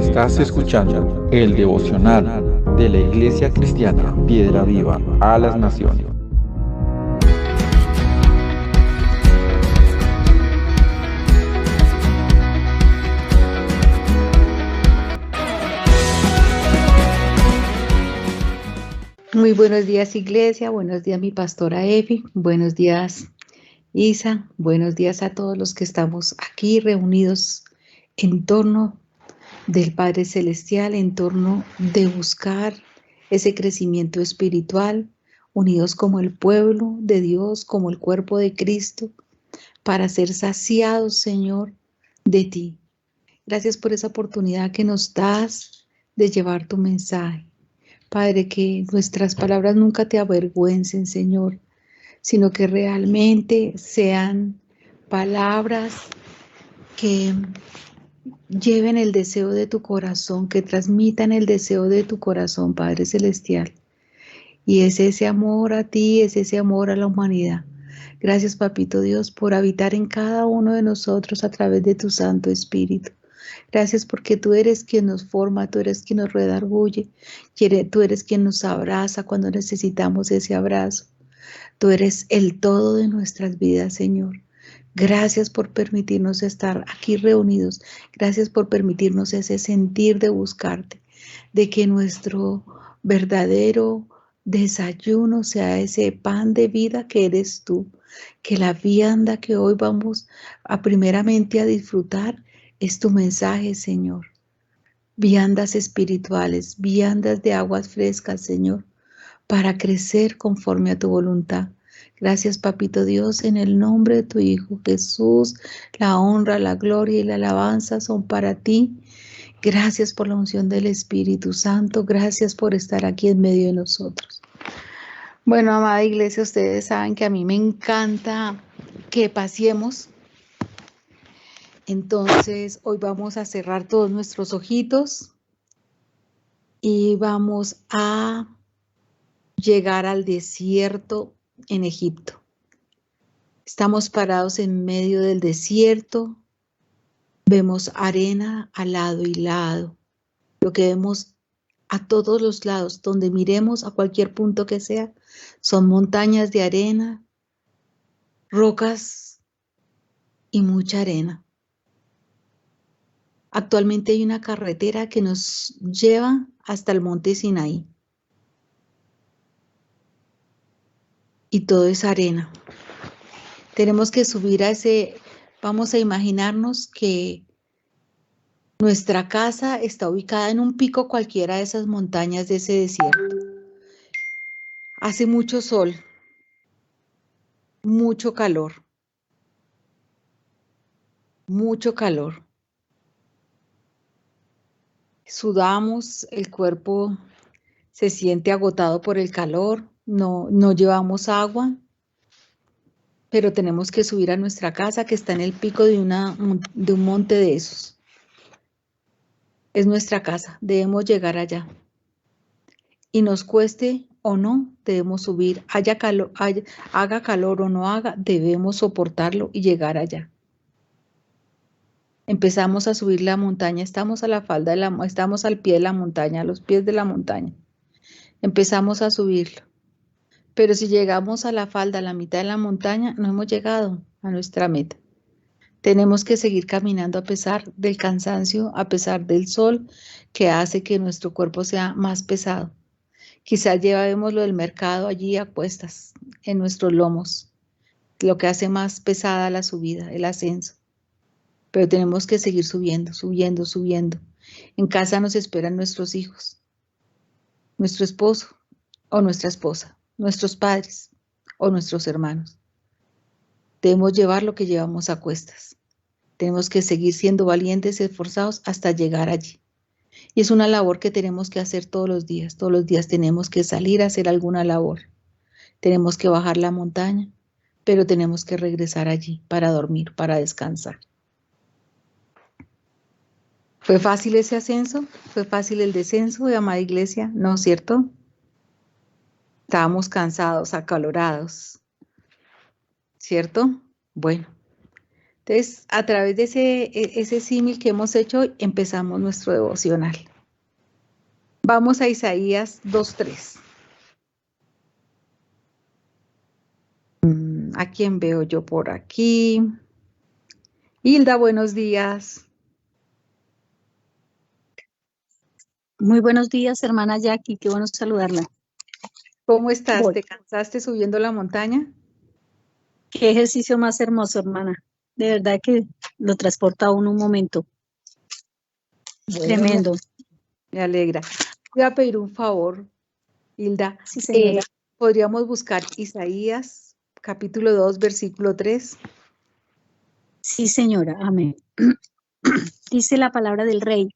Estás escuchando el devocional de la Iglesia Cristiana Piedra Viva a las Naciones. Muy buenos días, Iglesia. Buenos días, mi pastora Efi. Buenos días, Isa. Buenos días a todos los que estamos aquí reunidos en torno del Padre Celestial, en torno de buscar ese crecimiento espiritual, unidos como el pueblo de Dios, como el cuerpo de Cristo, para ser saciados, Señor, de ti. Gracias por esa oportunidad que nos das de llevar tu mensaje. Padre, que nuestras palabras nunca te avergüencen, Señor, sino que realmente sean palabras que lleven el deseo de tu corazón, que transmitan el deseo de tu corazón, Padre Celestial. Y es ese amor a ti, es ese amor a la humanidad. Gracias, Papito Dios, por habitar en cada uno de nosotros a través de tu Santo Espíritu. Gracias porque tú eres quien nos forma, tú eres quien nos redarguye, tú eres quien nos abraza cuando necesitamos ese abrazo. Tú eres el todo de nuestras vidas, Señor. Gracias por permitirnos estar aquí reunidos. Gracias por permitirnos ese sentir de buscarte, de que nuestro verdadero desayuno sea ese pan de vida que eres tú, que la vianda que hoy vamos primeramente a disfrutar es tu mensaje, Señor. Viandas espirituales, viandas de aguas frescas, Señor, para crecer conforme a tu voluntad. Gracias, Papito Dios, en el nombre de tu Hijo Jesús. La honra, la gloria y la alabanza son para ti. Gracias por la unción del Espíritu Santo. Gracias por estar aquí en medio de nosotros. Bueno, amada Iglesia, ustedes saben que a mí me encanta que paseemos. Entonces, hoy vamos a cerrar todos nuestros ojitos y vamos a llegar al desierto en Egipto. Estamos parados en medio del desierto, vemos arena a lado y lado. Lo que vemos a todos los lados, donde miremos a cualquier punto que sea, son montañas de arena, rocas y mucha arena. Actualmente hay una carretera que nos lleva hasta el monte Sinaí. Y todo es arena. Tenemos que subir a vamos a imaginarnos que nuestra casa está ubicada en un pico cualquiera de esas montañas de ese desierto. Hace mucho sol, mucho calor, mucho calor. Sudamos, el cuerpo se siente agotado por el calor, no llevamos agua, pero tenemos que subir a nuestra casa que está en el pico de un monte de esos. Es nuestra casa, debemos llegar allá. Y nos cueste o no, debemos subir. Haga calor o no haga, debemos soportarlo y llegar allá. Empezamos a subir la montaña, estamos estamos al pie de la montaña, a los pies de la montaña. Empezamos a subirlo. Pero si llegamos a la falda, a la mitad de la montaña, no hemos llegado a nuestra meta. Tenemos que seguir caminando a pesar del cansancio, a pesar del sol que hace que nuestro cuerpo sea más pesado. Quizás llevemos lo del mercado allí a cuestas en nuestros lomos, lo que hace más pesada la subida, el ascenso. Pero tenemos que seguir subiendo, subiendo, subiendo. En casa nos esperan nuestros hijos, nuestro esposo o nuestra esposa, nuestros padres o nuestros hermanos. Debemos llevar lo que llevamos a cuestas. Tenemos que seguir siendo valientes y esforzados hasta llegar allí. Y es una labor que tenemos que hacer todos los días. Todos los días tenemos que salir a hacer alguna labor. Tenemos que bajar la montaña, pero tenemos que regresar allí para dormir, para descansar. ¿Fue fácil ese ascenso? ¿Fue fácil el descenso, amada Iglesia? ¿No es cierto? Estábamos cansados, acalorados, ¿cierto? Bueno, Entonces, a través de ese símil que hemos hecho, empezamos nuestro devocional. Vamos a Isaías 2:3. ¿A quién veo yo por aquí? Hilda, buenos días. Muy buenos días, hermana Jackie, qué bueno saludarla. ¿Cómo estás? Voy. ¿Te cansaste subiendo la montaña? Qué ejercicio más hermoso, hermana. De verdad que lo transporta a uno un momento. Bueno, Tremendo. me alegra. Voy a pedir un favor, Hilda. Sí, señora. ¿Podríamos buscar Isaías, capítulo 2, versículo 3? Sí, señora. Amén. Dice la palabra del Rey.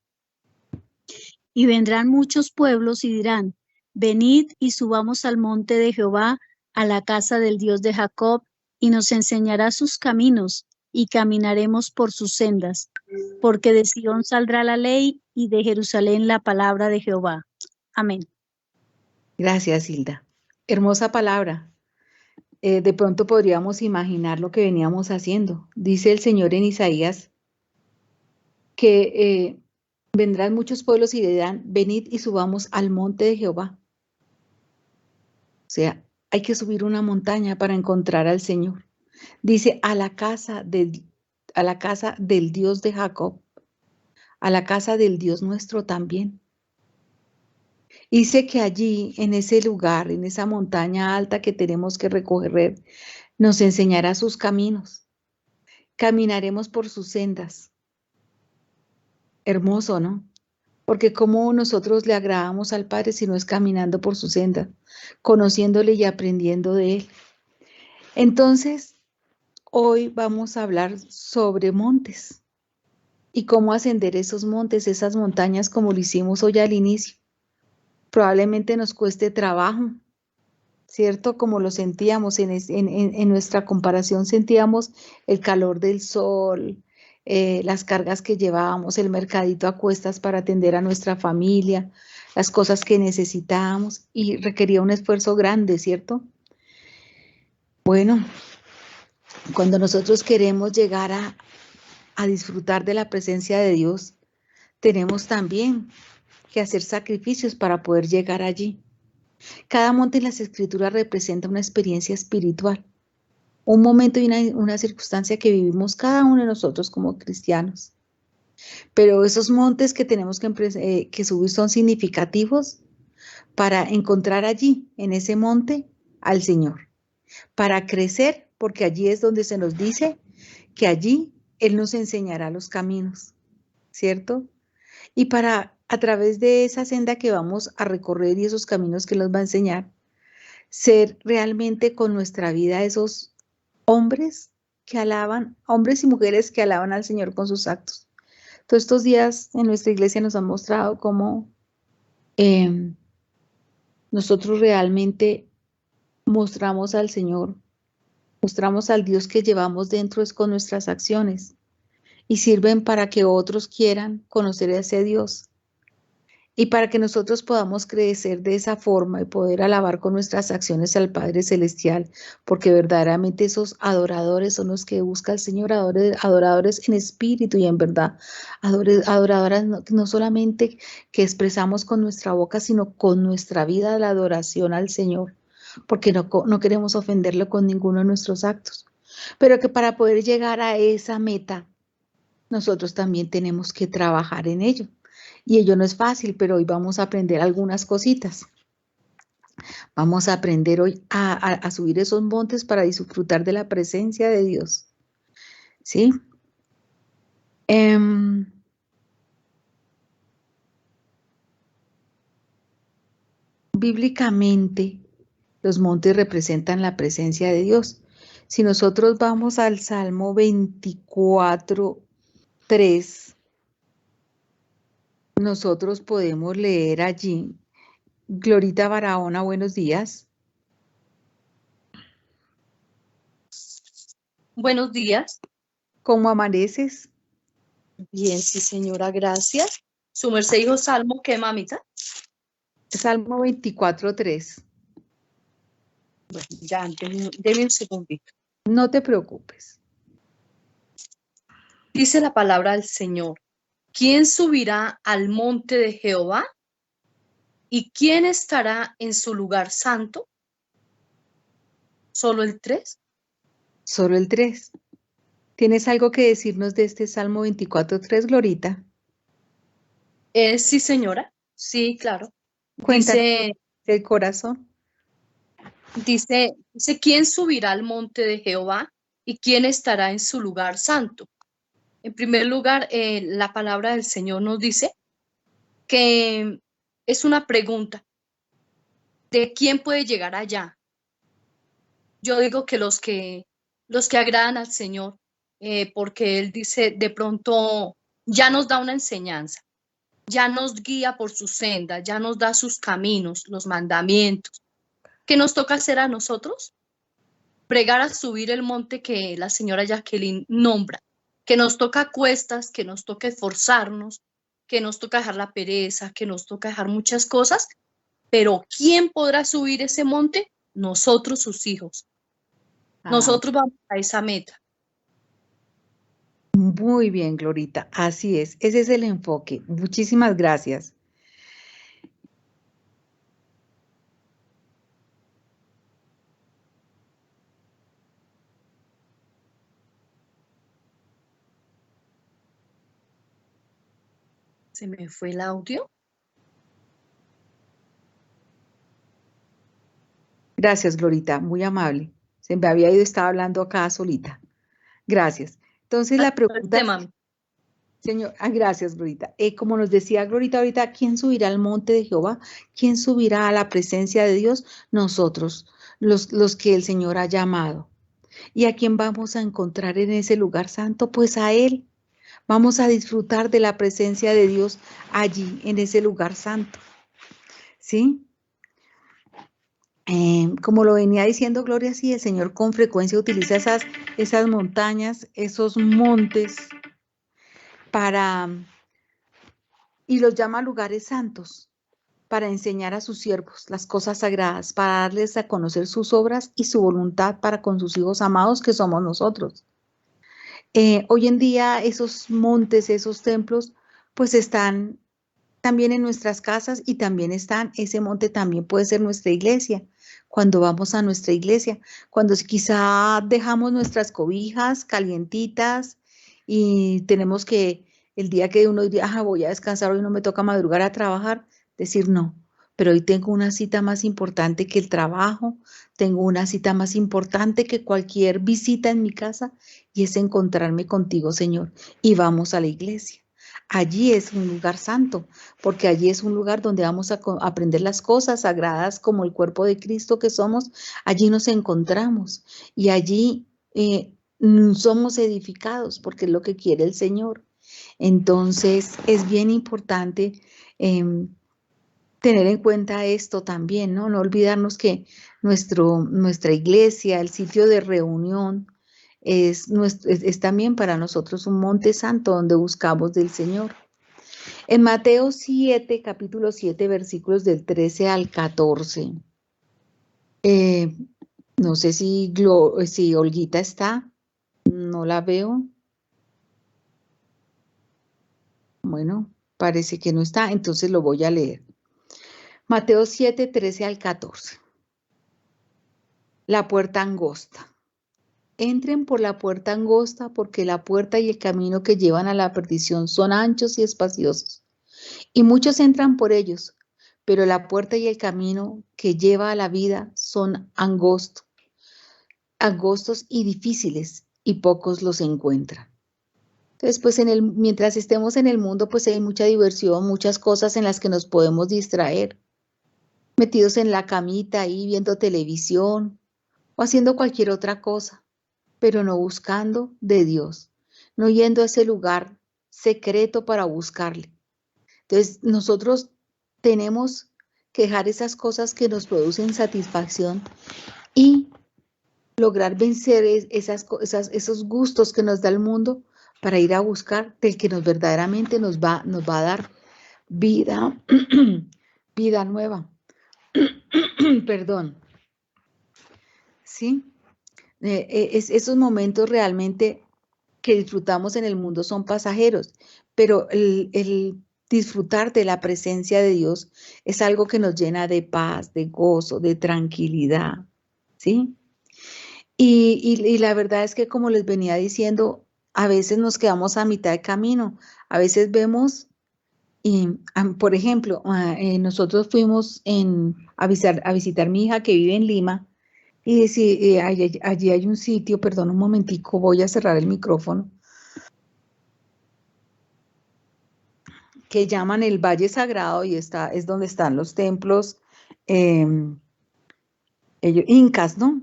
Y vendrán muchos pueblos y dirán, venid y subamos al monte de Jehová, a la casa del Dios de Jacob, y nos enseñará sus caminos, y caminaremos por sus sendas. Porque de Sión saldrá la ley, y de Jerusalén la palabra de Jehová. Amén. Gracias, Hilda. Hermosa palabra. De pronto podríamos imaginar lo que veníamos haciendo. Dice el Señor en Isaías que vendrán muchos pueblos y dirán, venid y subamos al monte de Jehová. O sea, hay que subir una montaña para encontrar al Señor. Dice, a la casa del Dios de Jacob, a la casa del Dios nuestro también. Dice que allí, en ese lugar, en esa montaña alta que tenemos que recorrer, nos enseñará sus caminos. Caminaremos por sus sendas. Hermoso, ¿no? Porque cómo nosotros le agradamos al Padre si no es caminando por su senda, conociéndole y aprendiendo de Él. Entonces, hoy vamos a hablar sobre montes y cómo ascender esos montes, esas montañas como lo hicimos hoy al inicio. Probablemente nos cueste trabajo, ¿cierto? Como lo sentíamos en nuestra comparación, sentíamos el calor del sol, las cargas que llevábamos, el mercadito a cuestas para atender a nuestra familia, las cosas que necesitábamos y requería un esfuerzo grande, ¿cierto? Bueno, cuando nosotros queremos llegar a disfrutar de la presencia de Dios, tenemos también que hacer sacrificios para poder llegar allí. Cada monte en las Escrituras representa una experiencia espiritual, un momento y una circunstancia que vivimos cada uno de nosotros como cristianos. Pero esos montes que tenemos que subir son significativos para encontrar allí, en ese monte, al Señor. Para crecer, porque allí es donde se nos dice que allí Él nos enseñará los caminos, ¿cierto? Y para, a través de esa senda que vamos a recorrer y esos caminos que nos va a enseñar, ser realmente con nuestra vida esos hombres que alaban, hombres y mujeres que alaban al Señor con sus actos. Todos estos días en nuestra iglesia nos han mostrado cómo nosotros realmente mostramos al Señor, mostramos al Dios que llevamos dentro es con nuestras acciones y sirven para que otros quieran conocer a ese Dios. Y para que nosotros podamos crecer de esa forma y poder alabar con nuestras acciones al Padre Celestial, porque verdaderamente esos adoradores son los que busca el Señor, adoradores en espíritu y en verdad, adoradoras no solamente que expresamos con nuestra boca, sino con nuestra vida la adoración al Señor, porque no queremos ofenderlo con ninguno de nuestros actos, pero que para poder llegar a esa meta, nosotros también tenemos que trabajar en ello. Y ello no es fácil, pero hoy vamos a aprender algunas cositas. Vamos a aprender hoy a subir esos montes para disfrutar de la presencia de Dios. ¿Sí? Bíblicamente, los montes representan la presencia de Dios. Si nosotros vamos al Salmo 24:3, nosotros podemos leer allí. Glorita Barahona, buenos días. Buenos días. ¿Cómo amaneces? Bien, sí, señora, gracias. Su merced dijo Salmo, ¿qué, mamita? Salmo 24:3. Bueno, ya, deme un segundito. No te preocupes. Dice la palabra del Señor. ¿Quién subirá al monte de Jehová? ¿Y quién estará en su lugar santo? ¿Solo el 3? Solo el 3. ¿Tienes algo que decirnos de este Salmo 24:3, Glorita? Sí, señora. Sí, claro. Cuéntanos Dice, del corazón. dice, ¿quién subirá al monte de Jehová? ¿Y quién estará en su lugar santo? En primer lugar, la palabra del Señor nos dice que es una pregunta de quién puede llegar allá. Yo digo que los que agradan al Señor, porque Él dice, de pronto ya nos da una enseñanza, ya nos guía por su senda, ya nos da sus caminos, los mandamientos. ¿Qué nos toca hacer a nosotros? Pregar a subir el monte que la señora Jacqueline nombra, que nos toca a cuestas, que nos toca esforzarnos, que nos toca dejar la pereza, que nos toca dejar muchas cosas, pero ¿quién podrá subir ese monte? Nosotros, sus hijos. Ah, Nosotros vamos a esa meta. muy bien, Glorita. Así es. Ese es el enfoque. Muchísimas gracias. Se me fue el audio. Gracias, Glorita. Muy amable. Se me había ido, estaba hablando acá solita. Gracias. Entonces la pregunta es, Mami. señor, gracias, Glorita. Como nos decía Glorita ahorita, ¿quién subirá al monte de Jehová? ¿Quién subirá a la presencia de Dios? Nosotros, los que el Señor ha llamado. ¿Y a quién vamos a encontrar en ese lugar santo? Pues a Él. Vamos a disfrutar de la presencia de Dios allí, en ese lugar santo. ¿Sí? Como lo venía diciendo Gloria, sí, el Señor con frecuencia utiliza esas montañas, esos montes y los llama lugares santos para enseñar a sus siervos las cosas sagradas, para darles a conocer sus obras y su voluntad para con sus hijos amados que somos nosotros. Hoy en día esos montes, esos templos, pues están también en nuestras casas y también ese monte también puede ser nuestra iglesia. Cuando vamos a nuestra iglesia, cuando quizá dejamos nuestras cobijas calientitas y tenemos que, el día que uno diría, voy a descansar, hoy no me toca madrugar a trabajar, decir no, pero hoy tengo una cita más importante que el trabajo, tengo una cita más importante que cualquier visita en mi casa y es encontrarme contigo, Señor, y vamos a la iglesia. Allí es un lugar santo, porque allí es un lugar donde vamos a aprender las cosas sagradas como el cuerpo de Cristo que somos. Allí nos encontramos y allí somos edificados porque es lo que quiere el Señor. Entonces es bien importante tener en cuenta esto también, ¿no? No olvidarnos que nuestra iglesia, el sitio de reunión, es también para nosotros un monte santo donde buscamos del Señor. En Mateo 7, capítulo 7, versículos del 13 al 14. No sé si Olguita está, no la veo. Bueno, parece que no está, entonces lo voy a leer. Mateo 7, 13 al 14. La puerta angosta. Entren por la puerta angosta, porque la puerta y el camino que llevan a la perdición son anchos y espaciosos, y muchos entran por ellos, pero la puerta y el camino que lleva a la vida son angostos y difíciles, y pocos los encuentran. Entonces, pues mientras estemos en el mundo, pues hay mucha diversión, muchas cosas en las que nos podemos distraer, metidos en la camita ahí viendo televisión o haciendo cualquier otra cosa, pero no buscando de Dios, no yendo a ese lugar secreto para buscarle. Entonces, nosotros tenemos que dejar esas cosas que nos producen satisfacción y lograr vencer esos gustos que nos da el mundo para ir a buscar del que verdaderamente nos va a dar vida, vida nueva. Perdón. ¿Sí? Esos momentos realmente que disfrutamos en el mundo son pasajeros, pero el disfrutar de la presencia de Dios es algo que nos llena de paz, de gozo, de tranquilidad, ¿sí? Y la verdad es que, como les venía diciendo, a veces nos quedamos a mitad de camino, a veces vemos, y, por ejemplo, nosotros fuimos a visitar a mi hija que vive en Lima, y allí hay un sitio, perdón un momentico, voy a cerrar el micrófono, que llaman el Valle Sagrado, y es donde están los templos incas, ¿no?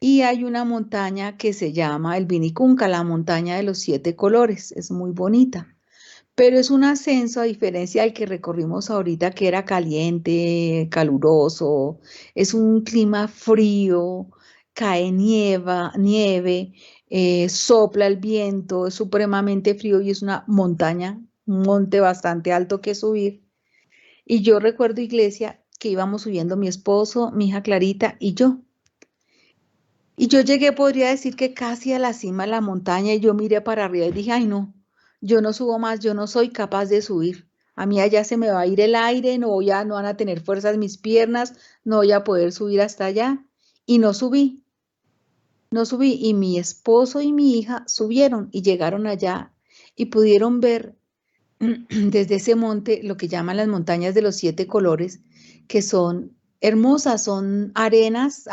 Y hay una montaña que se llama el Vinicunca, la montaña de los 7 colores, es muy bonita, pero es un ascenso a diferencia del que recorrimos ahorita, que era caliente, caluroso, es un clima frío, cae nieve, sopla el viento, es supremamente frío y es una montaña, un monte bastante alto que subir. Y yo recuerdo, Iglesia, que íbamos subiendo mi esposo, mi hija Clarita y yo. Y yo llegué, podría decir que casi a la cima de la montaña, y yo miré para arriba y dije, ay no, yo no subo más, yo no soy capaz de subir. A mí allá se me va a ir el aire, no van a tener fuerzas mis piernas, no voy a poder subir hasta allá. Y no subí. Y mi esposo y mi hija subieron y llegaron allá y pudieron ver desde ese monte lo que llaman las montañas de los 7 colores, que son hermosas, son arenas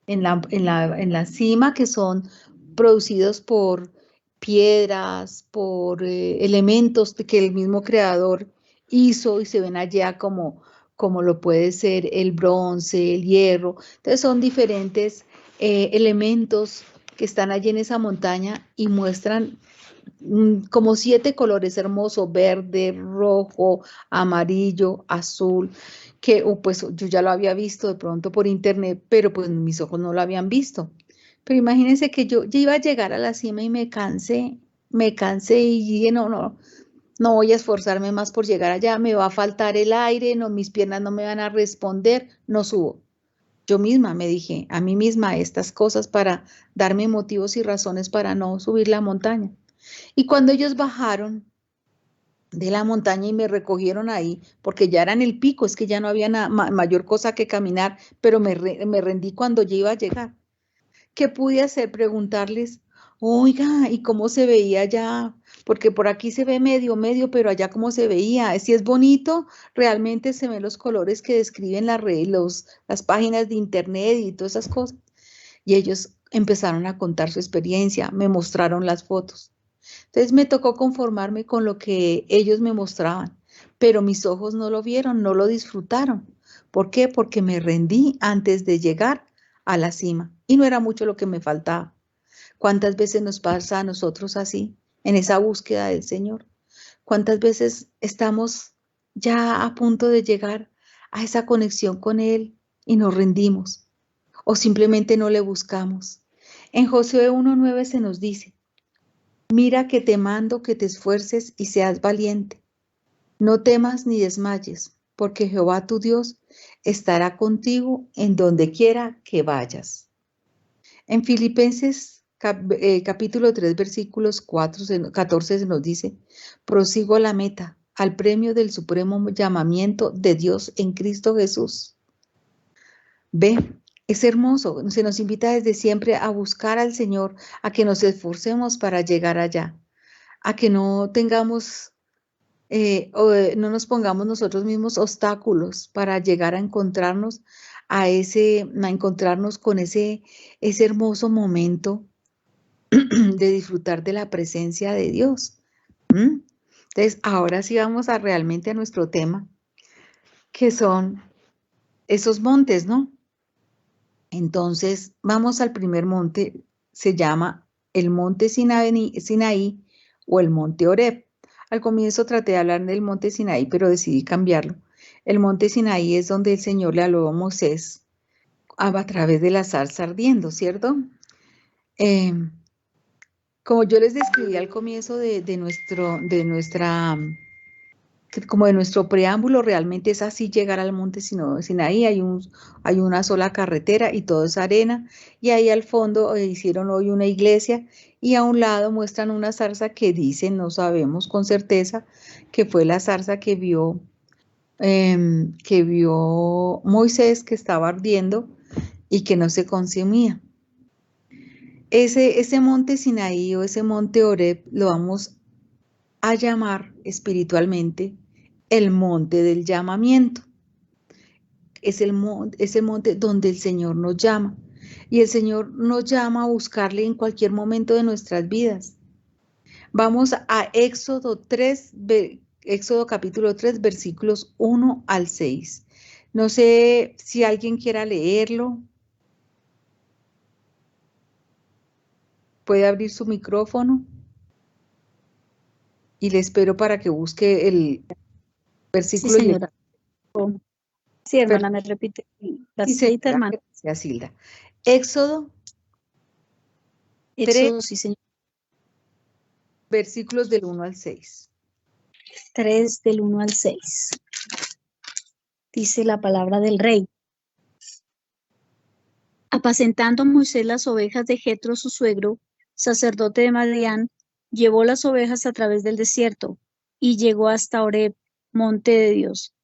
en la cima, que son producidos por piedras, por elementos que el mismo creador hizo, y se ven allá como lo puede ser el bronce, el hierro. Entonces son diferentes elementos que están allí en esa montaña y muestran como 7 colores hermosos: verde, rojo, amarillo, azul, que pues yo ya lo había visto de pronto por internet, pero pues mis ojos no lo habían visto. Pero imagínense que yo ya iba a llegar a la cima y me cansé y dije, no voy a esforzarme más por llegar allá, me va a faltar el aire, no, mis piernas no me van a responder, no subo. Yo misma me dije a mí misma estas cosas para darme motivos y razones para no subir la montaña. Y cuando ellos bajaron de la montaña y me recogieron ahí, porque ya era en el pico, es que ya no había mayor cosa que caminar, pero me rendí cuando ya iba a llegar. ¿Qué pude hacer? Preguntarles, oiga, ¿y cómo se veía allá? Porque por aquí se ve medio, pero allá cómo se veía. Si es bonito, realmente se ven los colores que describen las páginas de internet y todas esas cosas. Y ellos empezaron a contar su experiencia, me mostraron las fotos. Entonces me tocó conformarme con lo que ellos me mostraban, pero mis ojos no lo vieron, no lo disfrutaron. ¿Por qué? Porque me rendí antes de llegar a la cima y no era mucho lo que me faltaba. ¿Cuántas veces nos pasa a nosotros así, en esa búsqueda del Señor? ¿Cuántas veces estamos ya a punto de llegar a esa conexión con Él y nos rendimos o simplemente no le buscamos? En Josué 1:9 se nos dice: mira que te mando que te esfuerces y seas valiente. No temas ni desmayes, porque Jehová tu Dios estará contigo en donde quiera que vayas. En Filipenses capítulo 3, versículos 14 se nos dice: prosigo a la meta, al premio del supremo llamamiento de Dios en Cristo Jesús. Ve, es hermoso, se nos invita desde siempre a buscar al Señor, a que nos esforcemos para llegar allá, a que no tengamos no nos pongamos nosotros mismos obstáculos para llegar a encontrarnos con ese hermoso momento de disfrutar de la presencia de Dios. Entonces, ahora sí vamos realmente a nuestro tema, que son esos montes, ¿no? Entonces, vamos al primer monte, se llama el monte Sinaí o el monte Horeb. Al comienzo traté de hablar del monte Sinaí, pero decidí cambiarlo. El monte Sinaí es donde el Señor le habló a Moisés a través de la zarza ardiendo, ¿cierto? Como yo les describí al comienzo de como de nuestro preámbulo, realmente es así llegar al monte Sinaí, hay una sola carretera y todo es arena, y ahí al fondo hicieron hoy una iglesia, y a un lado muestran una zarza que dicen, no sabemos con certeza, que fue la zarza que vio Moisés, que estaba ardiendo y que no se consumía. Ese monte Sinaí o ese monte Horeb lo vamos a llamar espiritualmente el monte del llamamiento. Es el monte donde el Señor nos llama. Y el Señor nos llama a buscarle en cualquier momento de nuestras vidas. Vamos a Éxodo capítulo 3, versículos 1 al 6. No sé si alguien quiera leerlo. Puede abrir su micrófono. Y le espero para que busque el versículo. Sí, señora. Sí, hermana, me repite la Sí, cita, señora, hermana. gracias, Hilda. Éxodo 3, Éxodo, sí, señor. versículos del 1 al 6. 3 del 1 al 6. Dice la palabra del rey. Apacentando Moisés las ovejas de Jetro, su suegro, sacerdote de Madián, llevó las ovejas a través del desierto y llegó hasta Horeb, monte de Dios.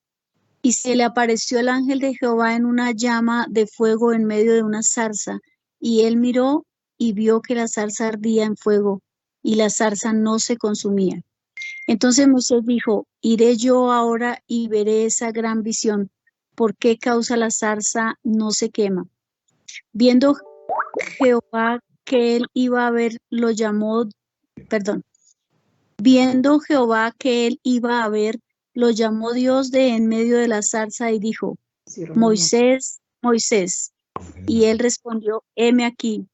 Y se le apareció el ángel de Jehová en una llama de fuego en medio de una zarza, y él miró y vio que la zarza ardía en fuego, y la zarza no se consumía. Entonces Moisés dijo, iré yo ahora y veré esa gran visión, ¿por qué causa la zarza no se quema? Viendo Jehová que él iba a ver, lo llamó, viendo Jehová que él iba a ver, lo llamó Dios de en medio de la zarza y dijo, Moisés, Moisés. Y él respondió, heme aquí.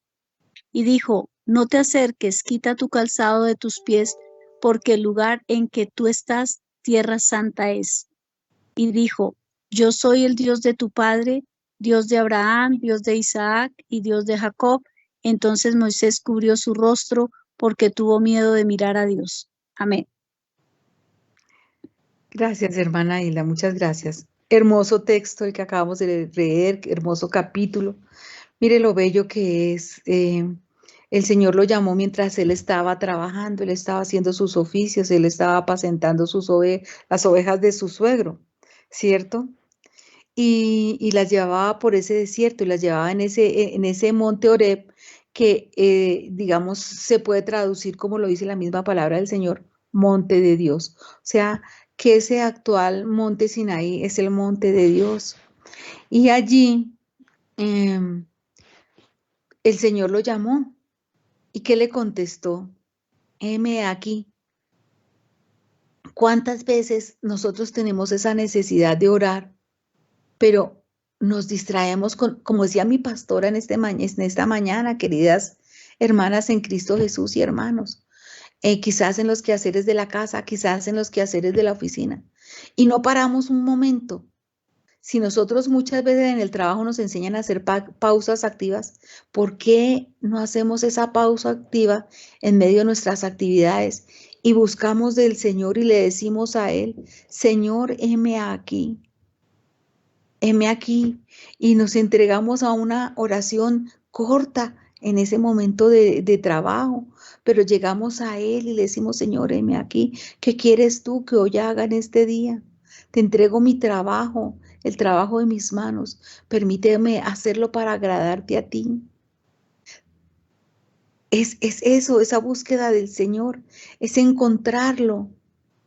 Y dijo, no te acerques, quita tu calzado de tus pies, porque el lugar en que tú estás, tierra santa es. Y dijo, yo soy el Dios de tu padre, Dios de Abraham, Dios de Isaac y Dios de Jacob. Entonces Moisés cubrió su rostro porque tuvo miedo de mirar a Dios. Amén. Gracias, hermana Hilda, muchas gracias. Hermoso texto el que acabamos de leer, hermoso capítulo. Mire lo bello que es. El Señor lo llamó mientras él estaba trabajando, él estaba haciendo sus oficios, él estaba apacentando las ovejas de su suegro, ¿cierto? Y las llevaba por ese desierto y las llevaba en ese monte Horeb que, digamos, se puede traducir como lo dice la misma palabra del Señor, monte de Dios. O sea, que ese actual monte Sinaí es el monte de Dios. Y allí el Señor lo llamó. ¿Y qué le contestó? Heme aquí. ¿Cuántas veces nosotros tenemos esa necesidad de orar, pero nos distraemos como decía mi pastora en esta mañana, queridas hermanas en Cristo Jesús y hermanos, quizás en los quehaceres de la casa, quizás en los quehaceres de la oficina, y no paramos un momento? Si nosotros muchas veces en el trabajo nos enseñan a hacer pausas activas, ¿por qué no hacemos esa pausa activa en medio de nuestras actividades y buscamos del Señor y le decimos a Él, Señor, heme aquí, y nos entregamos a una oración corta en ese momento de trabajo, pero llegamos a Él y le decimos, Señor, heme aquí, ¿qué quieres tú que hoy haga en este día? Te entrego mi trabajo, el trabajo de mis manos, permíteme hacerlo para agradarte a ti. Es eso, esa búsqueda del Señor, es encontrarlo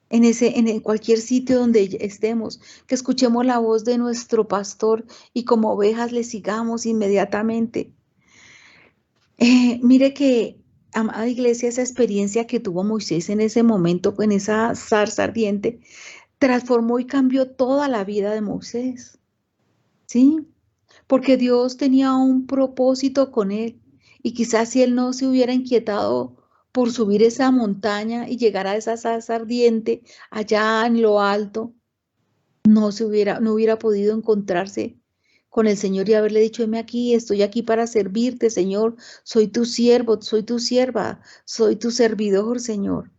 en cualquier sitio donde estemos, que escuchemos la voz de nuestro pastor y como ovejas le sigamos inmediatamente. Mire que, amada iglesia, esa experiencia que tuvo Moisés en ese momento, en esa zarza ardiente, transformó y cambió toda la vida de Moisés, ¿sí? Porque Dios tenía un propósito con él y quizás si él no se hubiera inquietado por subir esa montaña y llegar a esa zarza ardiente allá en lo alto, no hubiera podido encontrarse con el Señor y haberle dicho, heme aquí, estoy aquí para servirte, Señor, soy tu siervo, soy tu sierva, soy tu servidor, Señor.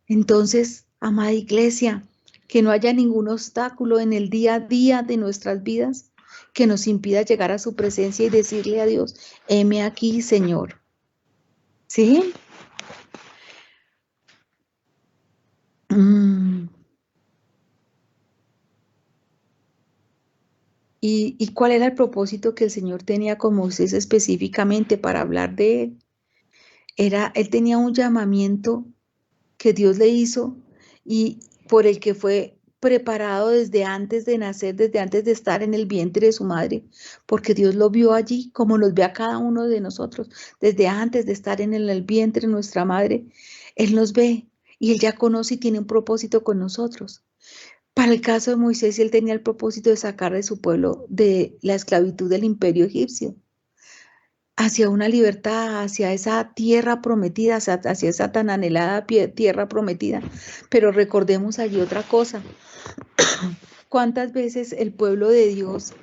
Entonces, amada iglesia, que no haya ningún obstáculo en el día a día de nuestras vidas que nos impida llegar a su presencia y decirle a Dios, heme aquí, Señor. ¿Sí? ¿Y cuál era el propósito que el Señor tenía con Moisés específicamente para hablar de él? Él tenía un llamamiento que Dios le hizo y por el que fue preparado desde antes de nacer, desde antes de estar en el vientre de su madre, porque Dios lo vio allí como nos ve a cada uno de nosotros, desde antes de estar en el vientre de nuestra madre, Él nos ve y Él ya conoce y tiene un propósito con nosotros. Para el caso de Moisés, él tenía el propósito de sacar de su pueblo de la esclavitud del imperio egipcio hacia una libertad, hacia esa tierra prometida, hacia esa tan anhelada tierra prometida. Pero recordemos allí otra cosa. ¿Cuántas veces el pueblo de Dios,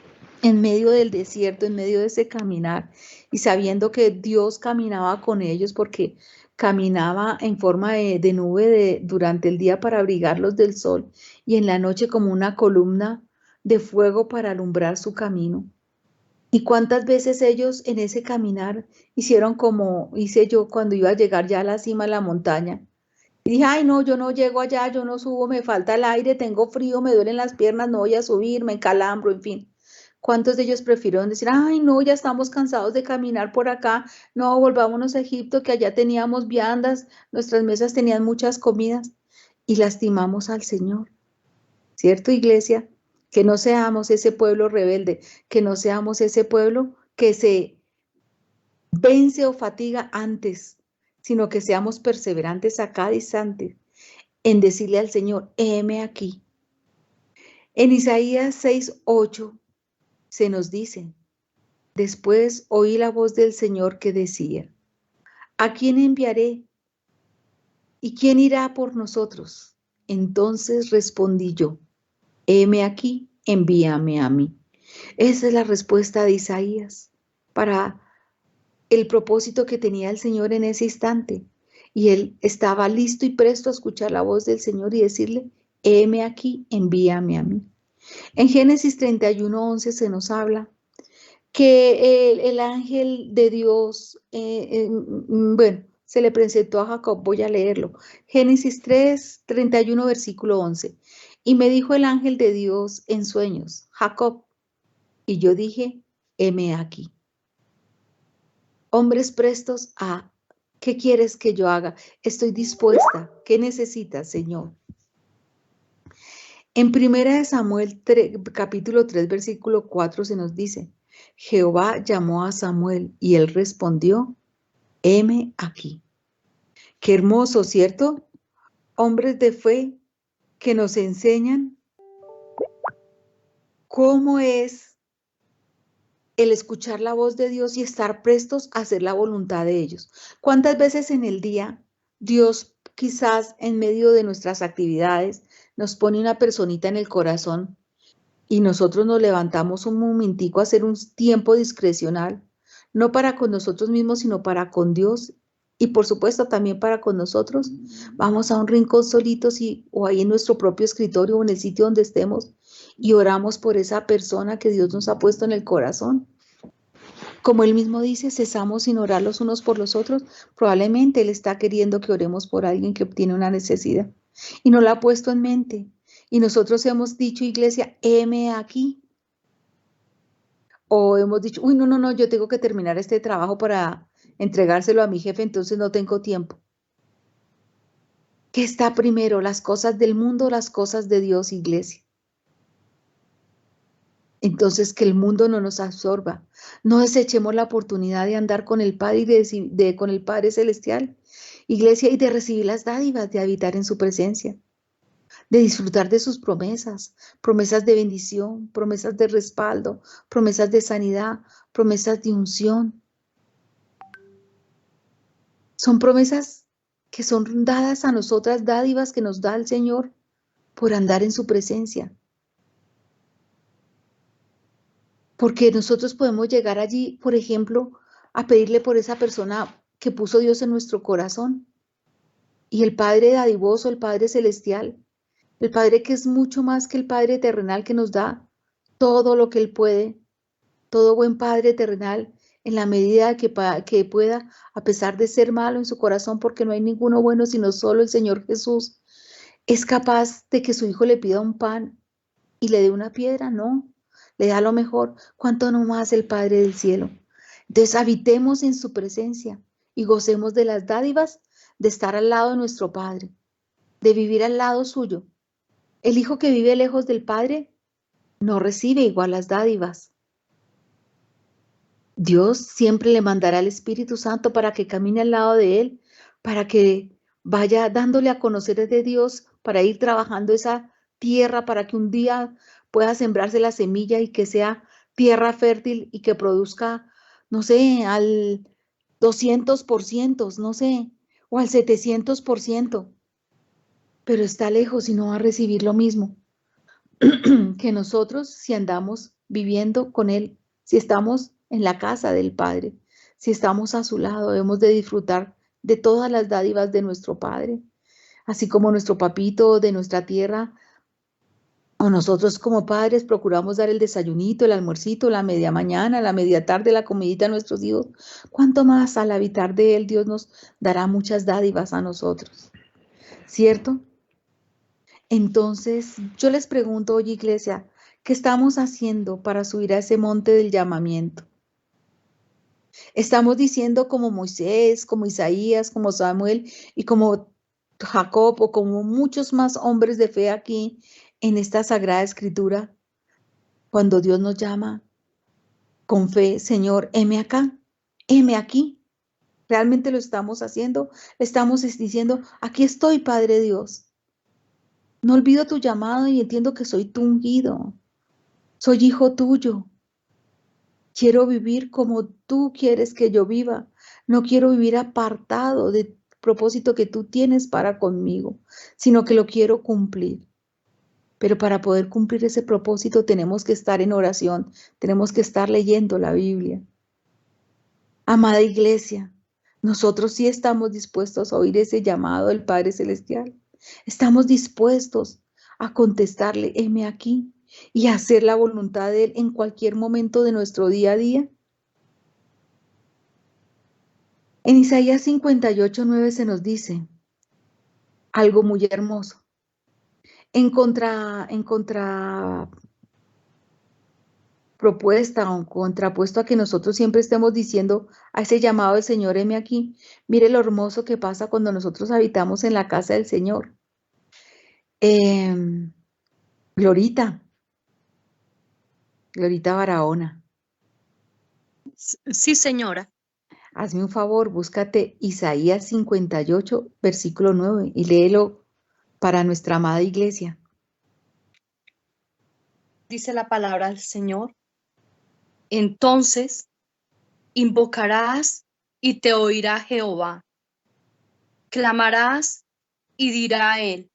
en medio del desierto, en medio de ese caminar, y sabiendo que Dios caminaba con ellos porque caminaba en forma de nube durante el día para abrigarlos del sol y en la noche como una columna de fuego para alumbrar su camino? ¿Y cuántas veces ellos en ese caminar hicieron como hice yo cuando iba a llegar ya a la cima de la montaña? Y dije, ay, no, yo no llego allá, yo no subo, me falta el aire, tengo frío, me duelen las piernas, no voy a subir, me encalambro, en fin. ¿Cuántos de ellos prefirieron decir, ay, no, ya estamos cansados de caminar por acá, no, volvámonos a Egipto, que allá teníamos viandas, nuestras mesas tenían muchas comidas, y lastimamos al Señor? ¿Cierto, iglesia? Que no seamos ese pueblo rebelde, que no seamos ese pueblo que se vence o fatiga antes, sino que seamos perseverantes a cada instante en decirle al Señor, heme aquí. En Isaías 6:8 se nos dice, después oí la voz del Señor que decía, ¿a quién enviaré? ¿Y quién irá por nosotros? Entonces respondí yo, heme aquí, envíame a mí. Esa es la respuesta de Isaías para el propósito que tenía el Señor en ese instante. Y él estaba listo y presto a escuchar la voz del Señor y decirle, heme aquí, envíame a mí. En Génesis 31:11 se nos habla que el ángel de Dios, bueno, se le presentó a Jacob, voy a leerlo. Génesis 3:31, versículo 11. Y me dijo el ángel de Dios en sueños, Jacob, y yo dije, heme aquí. Hombres prestos a, ¿qué quieres que yo haga? Estoy dispuesta. ¿Qué necesitas, Señor? En 1 Samuel capítulo 3, versículo 4 se nos dice, Jehová llamó a Samuel y él respondió, heme aquí. Qué hermoso, ¿cierto? Hombres de fe que nos enseñan cómo es el escuchar la voz de Dios y estar prestos a hacer la voluntad de ellos. ¿Cuántas veces en el día Dios quizás en medio de nuestras actividades nos pone una personita en el corazón y nosotros nos levantamos un momentico a hacer un tiempo discrecional, no para con nosotros mismos, sino para con Dios y por supuesto también para con nosotros? Vamos a un rincón solitos o ahí en nuestro propio escritorio o en el sitio donde estemos y oramos por esa persona que Dios nos ha puesto en el corazón. Como él mismo dice, cesamos sin orar los unos por los otros. Probablemente él está queriendo que oremos por alguien que tiene una necesidad y no la ha puesto en mente. Y nosotros hemos dicho, iglesia, heme aquí. O hemos dicho, uy, no, yo tengo que terminar este trabajo para entregárselo a mi jefe, entonces no tengo tiempo. ¿Qué está primero, las cosas del mundo o las cosas de Dios, iglesia? Entonces, que el mundo no nos absorba. No desechemos la oportunidad de andar con el Padre y con el Padre Celestial, iglesia, y de recibir las dádivas, de habitar en su presencia, de disfrutar de sus promesas, promesas de bendición, promesas de respaldo, promesas de sanidad, promesas de unción. Son promesas que son dadas a nosotras, dádivas que nos da el Señor por andar en su presencia. Porque nosotros podemos llegar allí, por ejemplo, a pedirle por esa persona que puso Dios en nuestro corazón. Y el Padre dadivoso, el Padre Celestial, El Padre que es mucho más que el Padre terrenal que nos da todo lo que Él puede, todo buen Padre terrenal, en la medida que pueda, a pesar de ser malo en su corazón, porque no hay ninguno bueno sino solo el Señor Jesús, es capaz de que su hijo le pida un pan y le dé una piedra, no, le da lo mejor. ¿Cuánto no más el Padre del cielo? Entonces habitemos en su presencia y gocemos de las dádivas de estar al lado de nuestro Padre, de vivir al lado suyo. El hijo que vive lejos del Padre no recibe igual las dádivas. Dios siempre le mandará el Espíritu Santo para que camine al lado de él, para que vaya dándole a conocer de Dios, para ir trabajando esa tierra, para que un día pueda sembrarse la semilla y que sea tierra fértil y que produzca, no sé, al 200%, no sé, o al 700%, pero está lejos y no va a recibir lo mismo que nosotros si andamos viviendo con Él, si estamos en la casa del Padre, si estamos a su lado, debemos de disfrutar de todas las dádivas de nuestro Padre, así como nuestro papito de nuestra tierra, o nosotros como padres procuramos dar el desayunito, el almuercito, la media mañana, la media tarde, la comidita a nuestros hijos. ¿Cuánto más al habitar de Él Dios nos dará muchas dádivas a nosotros? ¿Cierto? Entonces, yo les pregunto hoy, iglesia, ¿qué estamos haciendo para subir a ese monte del llamamiento? Estamos diciendo como Moisés, como Isaías, como Samuel y como Jacob o como muchos más hombres de fe aquí en esta sagrada escritura, cuando Dios nos llama con fe, Señor, heme acá, heme aquí. ¿Realmente lo estamos haciendo? Le estamos diciendo, aquí estoy, Padre Dios. No olvido tu llamado y entiendo que soy tu ungido. Soy hijo tuyo. Quiero vivir como tú quieres que yo viva. No quiero vivir apartado del propósito que tú tienes para conmigo, sino que lo quiero cumplir. Pero para poder cumplir ese propósito tenemos que estar en oración, tenemos que estar leyendo la Biblia. Amada iglesia, nosotros sí estamos dispuestos a oír ese llamado del Padre Celestial. Estamos dispuestos a contestarle, heme aquí, y a hacer la voluntad de Él en cualquier momento de nuestro día a día. En Isaías 58:9 se nos dice algo muy hermoso. En propuesta o contrapuesto a que nosotros siempre estemos diciendo a ese llamado del Señor, heme aquí. Mire lo hermoso que pasa cuando nosotros habitamos en la casa del Señor. Glorita Barahona, Sí, señora. hazme un favor, búscate Isaías 58, versículo 9 y léelo para nuestra amada iglesia. Dice la palabra del Señor. Entonces invocarás y te oirá Jehová. Clamarás y dirá él,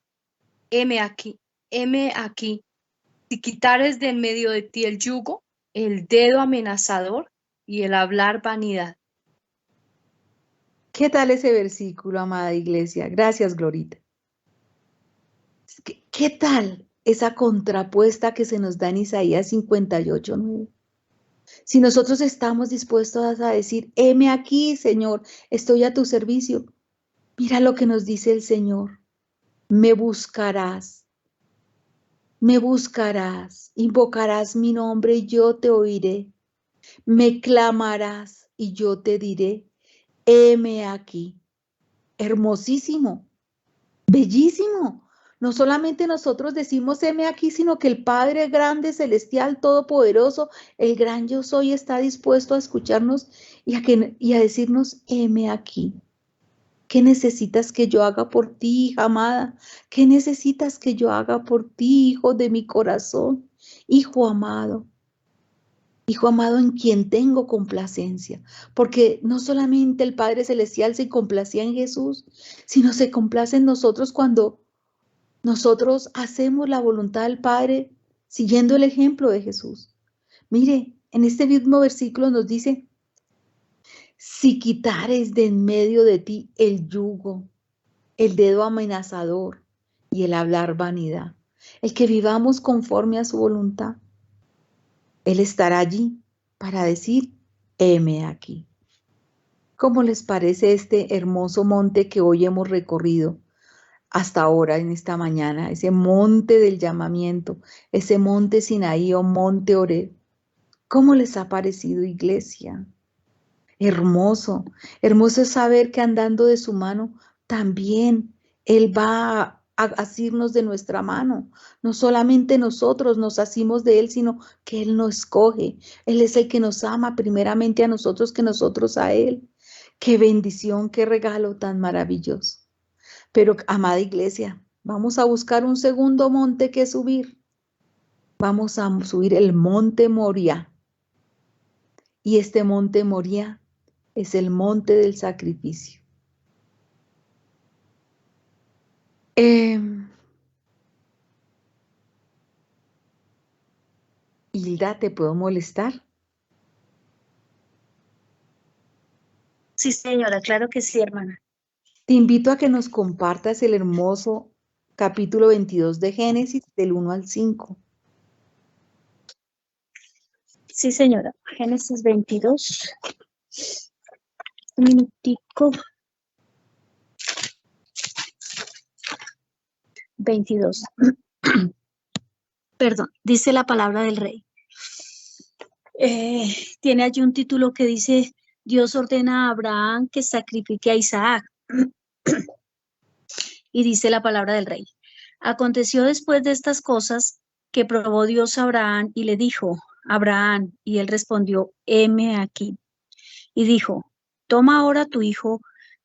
heme aquí, heme aquí. Si quitares de en medio de ti el yugo, el dedo amenazador y el hablar vanidad. ¿Qué tal ese versículo, amada iglesia? Gracias, Glorita. ¿Qué tal esa contrapuesta que se nos da en Isaías 58:9? Si nosotros estamos dispuestos a decir, heme aquí, Señor, estoy a tu servicio. Mira lo que nos dice el Señor. Me buscarás, invocarás mi nombre y yo te oiré. Me clamarás y yo te diré, heme aquí. Hermosísimo, bellísimo. No solamente nosotros decimos heme aquí, sino que el Padre grande, celestial, todopoderoso, el gran yo soy, está dispuesto a escucharnos y a decirnos heme aquí. ¿Qué necesitas que yo haga por ti, hija amada? ¿Qué necesitas que yo haga por ti, hijo de mi corazón? Hijo amado en quien tengo complacencia, porque no solamente el Padre Celestial se complacía en Jesús, sino se complace en nosotros cuando nosotros hacemos la voluntad del Padre siguiendo el ejemplo de Jesús. Mire, en este mismo versículo nos dice, si quitares de en medio de ti el yugo, el dedo amenazador y el hablar vanidad. El que vivamos conforme a su voluntad. Él estará allí para decir, heme aquí. ¿Cómo les parece este hermoso monte que hoy hemos recorrido hasta ahora en esta mañana? Ese monte del llamamiento, ese monte Sinaí o monte Oreb. ¿Cómo les ha parecido, iglesia? Hermoso, hermoso es saber que andando de su mano también Él va a asirnos de nuestra mano. No solamente nosotros nos asimos de Él, sino que Él nos escoge. Él es el que nos ama primeramente a nosotros que nosotros a Él. Qué bendición, qué regalo tan maravilloso. Pero, amada iglesia, vamos a buscar un segundo monte que subir. Vamos a subir el monte Moria. Y este monte Moria es el monte del sacrificio. Hilda, ¿te puedo molestar? Sí, señora, claro que sí, hermana. Te invito a que nos compartas el hermoso capítulo 22 de Génesis, del 1 al 5. Sí, señora. Génesis 22. Un minutico. 22. Perdón, dice la palabra del rey. Tiene allí un título que dice, Dios ordena a Abraham que sacrifique a Isaac. Y dice la palabra del rey. Aconteció después de estas cosas que probó Dios a Abraham y le dijo, Abraham, y él respondió, heme aquí. Y dijo, toma ahora tu hijo,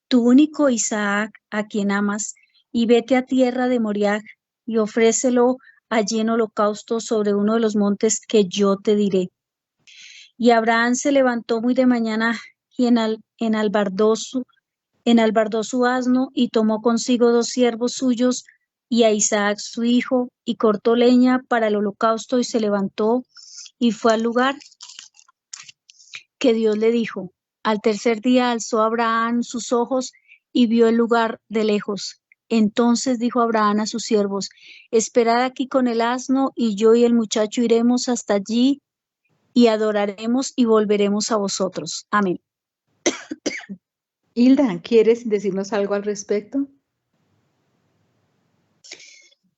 tu único Isaac, a quien amas, y vete a tierra de Moriah y ofrécelo allí en holocausto sobre uno de los montes que yo te diré. Y Abraham se levantó muy de mañana y enalbardó su asno y tomó consigo 2 siervos suyos y a Isaac su hijo y cortó leña para el holocausto y se levantó y fue al lugar que Dios le dijo. Al tercer día alzó Abraham sus ojos y vio el lugar de lejos. Entonces dijo Abraham a sus siervos, esperad aquí con el asno y yo y el muchacho iremos hasta allí y adoraremos y volveremos a vosotros. Amén. Hilda, ¿quieres decirnos algo al respecto?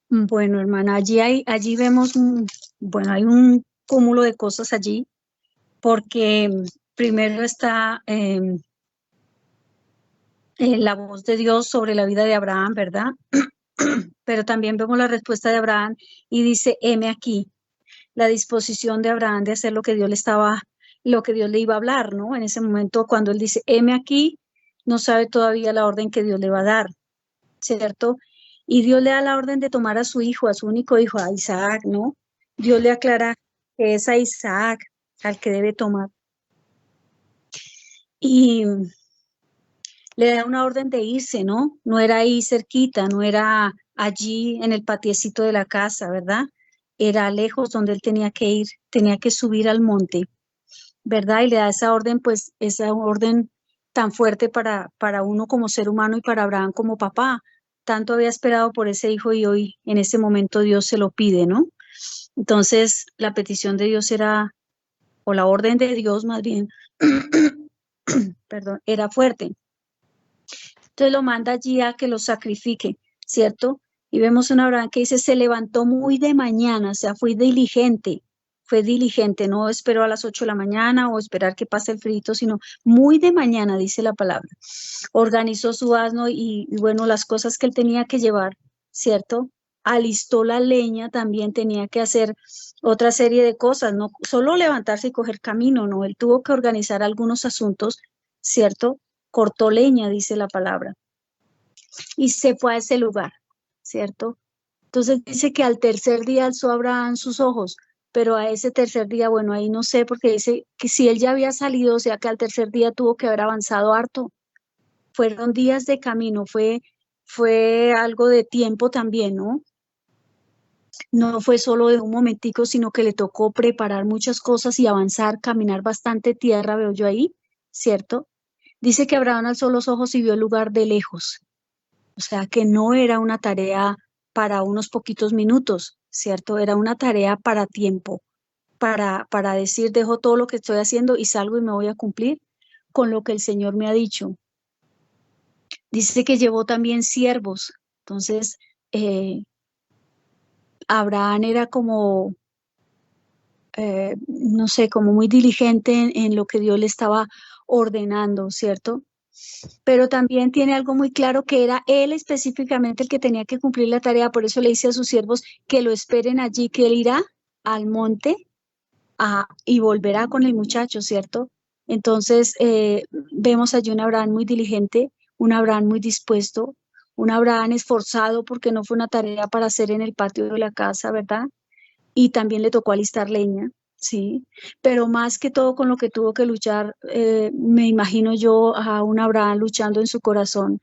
Bueno, hermana, allí vemos, hay un cúmulo de cosas allí, porque primero está la voz de Dios sobre la vida de Abraham, ¿verdad? Pero también vemos la respuesta de Abraham y dice, heme aquí, la disposición de Abraham de hacer lo que Dios le iba a hablar, ¿no? En ese momento cuando él dice, heme aquí, no sabe todavía la orden que Dios le va a dar, ¿cierto? Y Dios le da la orden de tomar a su hijo, a su único hijo, a Isaac, ¿no? Dios le aclara que es a Isaac al que debe tomar. Y le da una orden de irse, ¿no? No era ahí cerquita, no era allí en el patiecito de la casa, ¿verdad? Era lejos donde él tenía que ir, tenía que subir al monte, ¿verdad? Y le da esa orden, pues esa orden tan fuerte para uno como ser humano y para Abraham como papá. Tanto había esperado por ese hijo y hoy en ese momento Dios se lo pide, ¿no? Entonces la petición de Dios era, o la orden de Dios más bien, perdón, era fuerte. Entonces lo manda allí a que lo sacrifique, ¿cierto? Y vemos una Abraham que dice, se levantó muy de mañana, o sea, fue diligente, no esperó a las 8 de la mañana o esperar que pase el frío, sino muy de mañana, dice la palabra. Organizó su asno y bueno, las cosas que él tenía que llevar, ¿cierto? Alistó la leña, también tenía que hacer otra serie de cosas, no solo levantarse y coger camino, no, él tuvo que organizar algunos asuntos, ¿cierto? Cortó leña, dice la palabra, y se fue a ese lugar, ¿cierto? Entonces dice que al tercer día alzó Abraham sus ojos, pero a ese tercer día, bueno, ahí no sé, porque dice que si él ya había salido, o sea que al tercer día tuvo que haber avanzado harto. Fueron días de camino, fue algo de tiempo también, ¿no? No fue solo de un momentico, sino que le tocó preparar muchas cosas y avanzar, caminar bastante tierra, veo yo ahí, ¿cierto? Dice que Abraham alzó los ojos y vio el lugar de lejos. O sea, que no era una tarea para unos poquitos minutos, ¿cierto? Era una tarea para tiempo, para decir, dejo todo lo que estoy haciendo y salgo y me voy a cumplir con lo que el Señor me ha dicho. Dice que llevó también siervos. Entonces, Abraham era como, no sé, como muy diligente en lo que Dios le estaba ordenando, ¿cierto? Pero también tiene algo muy claro que era él específicamente el que tenía que cumplir la tarea. Por eso le dice a sus siervos que lo esperen allí, que él irá al monte y volverá con el muchacho, ¿cierto? Entonces, vemos allí un Abraham muy diligente, un Abraham muy dispuesto, un Abraham esforzado porque no fue una tarea para hacer en el patio de la casa, ¿verdad? Y también le tocó alistar leña, ¿sí? Pero más que todo con lo que tuvo que luchar, me imagino yo a un Abraham luchando en su corazón,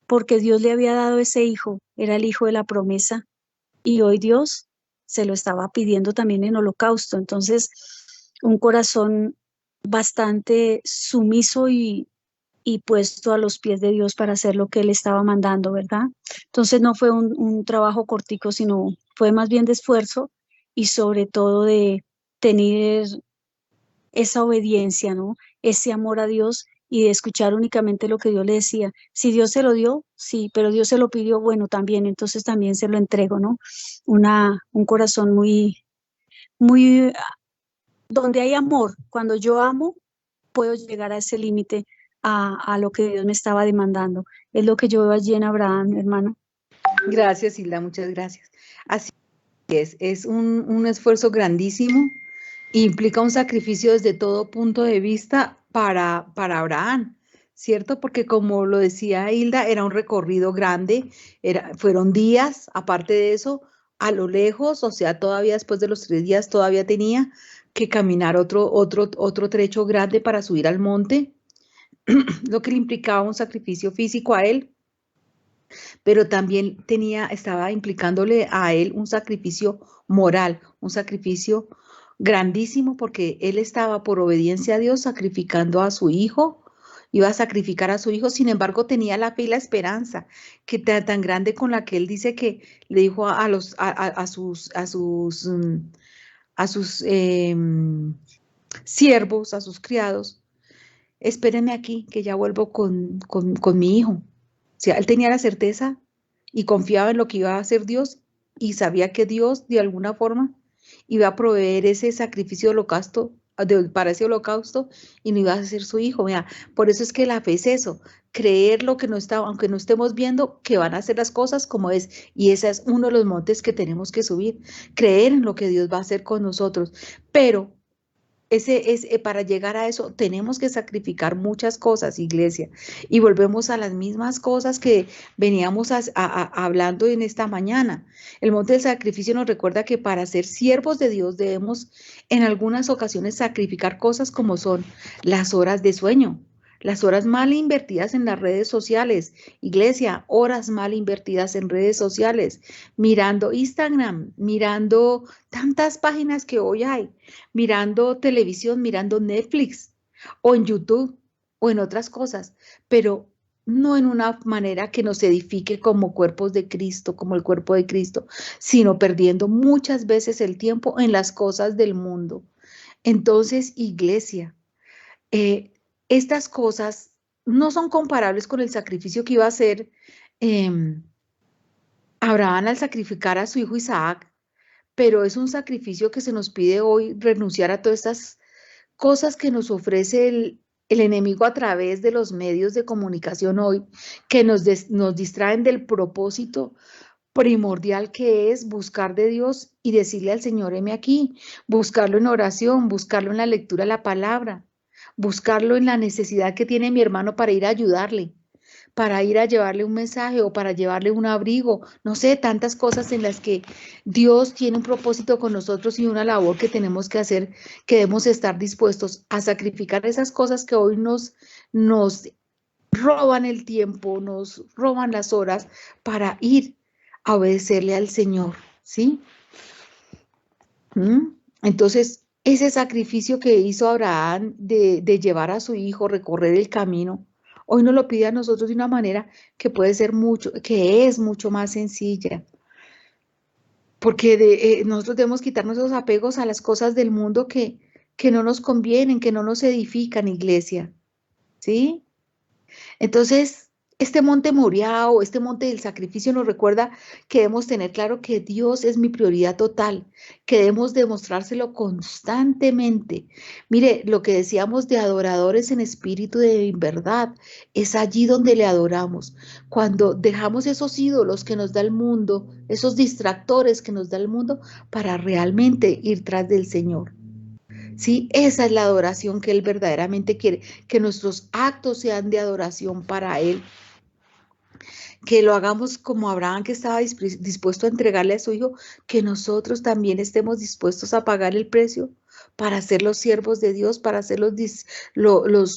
porque Dios le había dado ese hijo, era el hijo de la promesa, y hoy Dios se lo estaba pidiendo también en holocausto. Entonces, un corazón bastante sumiso y puesto a los pies de Dios para hacer lo que Él estaba mandando, ¿verdad? Entonces no fue un trabajo cortico, sino fue más bien de esfuerzo y sobre todo de tener esa obediencia, ¿no? Ese amor a Dios y de escuchar únicamente lo que Dios le decía. Si Dios se lo dio, sí, pero Dios se lo pidió, bueno, también, entonces también se lo entrego, ¿no? Un corazón muy, donde hay amor. Cuando yo amo, puedo llegar a ese límite, a lo que Dios me estaba demandando. Es lo que yo veo allí en Abraham, hermano. Gracias, Hilda, muchas gracias. Así es un esfuerzo grandísimo, implica un sacrificio desde todo punto de vista para Abraham, ¿cierto? Porque como lo decía Hilda, era un recorrido grande, fueron días, aparte de eso, a lo lejos, o sea, todavía después de los 3 días todavía tenía que caminar otro trecho grande para subir al monte, lo que le implicaba un sacrificio físico a él, pero también estaba implicándole a él un sacrificio moral, un sacrificio grandísimo, porque él estaba por obediencia a Dios sacrificando a su hijo, iba a sacrificar a su hijo, sin embargo tenía la fe y la esperanza que tan grande con la que él dice que le dijo a sus siervos, a sus criados: espérenme aquí, que ya vuelvo con mi hijo. O sea, él tenía la certeza y confiaba en lo que iba a hacer Dios y sabía que Dios de alguna forma iba a proveer ese sacrificio de holocausto, para ese holocausto, y no iba a ser su hijo. Mira, por eso es que la fe es eso, creer lo que no está, aunque no estemos viendo que van a hacer las cosas como es, y ese es uno de los montes que tenemos que subir, creer en lo que Dios va a hacer con nosotros, pero para llegar a eso tenemos que sacrificar muchas cosas, iglesia, y volvemos a las mismas cosas que veníamos hablando en esta mañana. El monte del sacrificio nos recuerda que para ser siervos de Dios debemos en algunas ocasiones sacrificar cosas como son las horas de sueño, las horas mal invertidas en las redes sociales. Iglesia, horas mal invertidas en redes sociales, mirando Instagram, mirando tantas páginas que hoy hay, mirando televisión, mirando Netflix o en YouTube o en otras cosas, pero no en una manera que nos edifique como cuerpos de Cristo, como el cuerpo de Cristo, sino perdiendo muchas veces el tiempo en las cosas del mundo. Entonces, iglesia, estas cosas no son comparables con el sacrificio que iba a hacer Abraham al sacrificar a su hijo Isaac, pero es un sacrificio que se nos pide hoy, renunciar a todas estas cosas que nos ofrece el enemigo a través de los medios de comunicación hoy, que nos distraen del propósito primordial que es buscar de Dios y decirle al Señor: heme aquí, buscarlo en oración, buscarlo en la lectura de la palabra, buscarlo en la necesidad que tiene mi hermano para ir a ayudarle, para ir a llevarle un mensaje o para llevarle un abrigo, no sé, tantas cosas en las que Dios tiene un propósito con nosotros y una labor que tenemos que hacer, que debemos estar dispuestos a sacrificar esas cosas que hoy nos roban el tiempo, nos roban las horas para ir a obedecerle al Señor, ¿sí? Entonces, ese sacrificio que hizo Abraham de llevar a su hijo, recorrer el camino, hoy nos lo pide a nosotros de una manera que puede ser mucho, que es mucho más sencilla. porque nosotros debemos quitarnos esos apegos a las cosas del mundo que no nos convienen, que no nos edifican, iglesia, ¿sí? Entonces, este monte Moriah o este monte del sacrificio nos recuerda que debemos tener claro que Dios es mi prioridad total, que debemos demostrárselo constantemente. Mire, lo que decíamos de adoradores en espíritu de en verdad, es allí donde le adoramos. Cuando dejamos esos ídolos que nos da el mundo, esos distractores que nos da el mundo, para realmente ir tras del Señor. Sí, esa es la adoración que Él verdaderamente quiere, que nuestros actos sean de adoración para Él, que lo hagamos como Abraham, que estaba dispuesto a entregarle a su hijo, que nosotros también estemos dispuestos a pagar el precio para ser los siervos de Dios, para ser los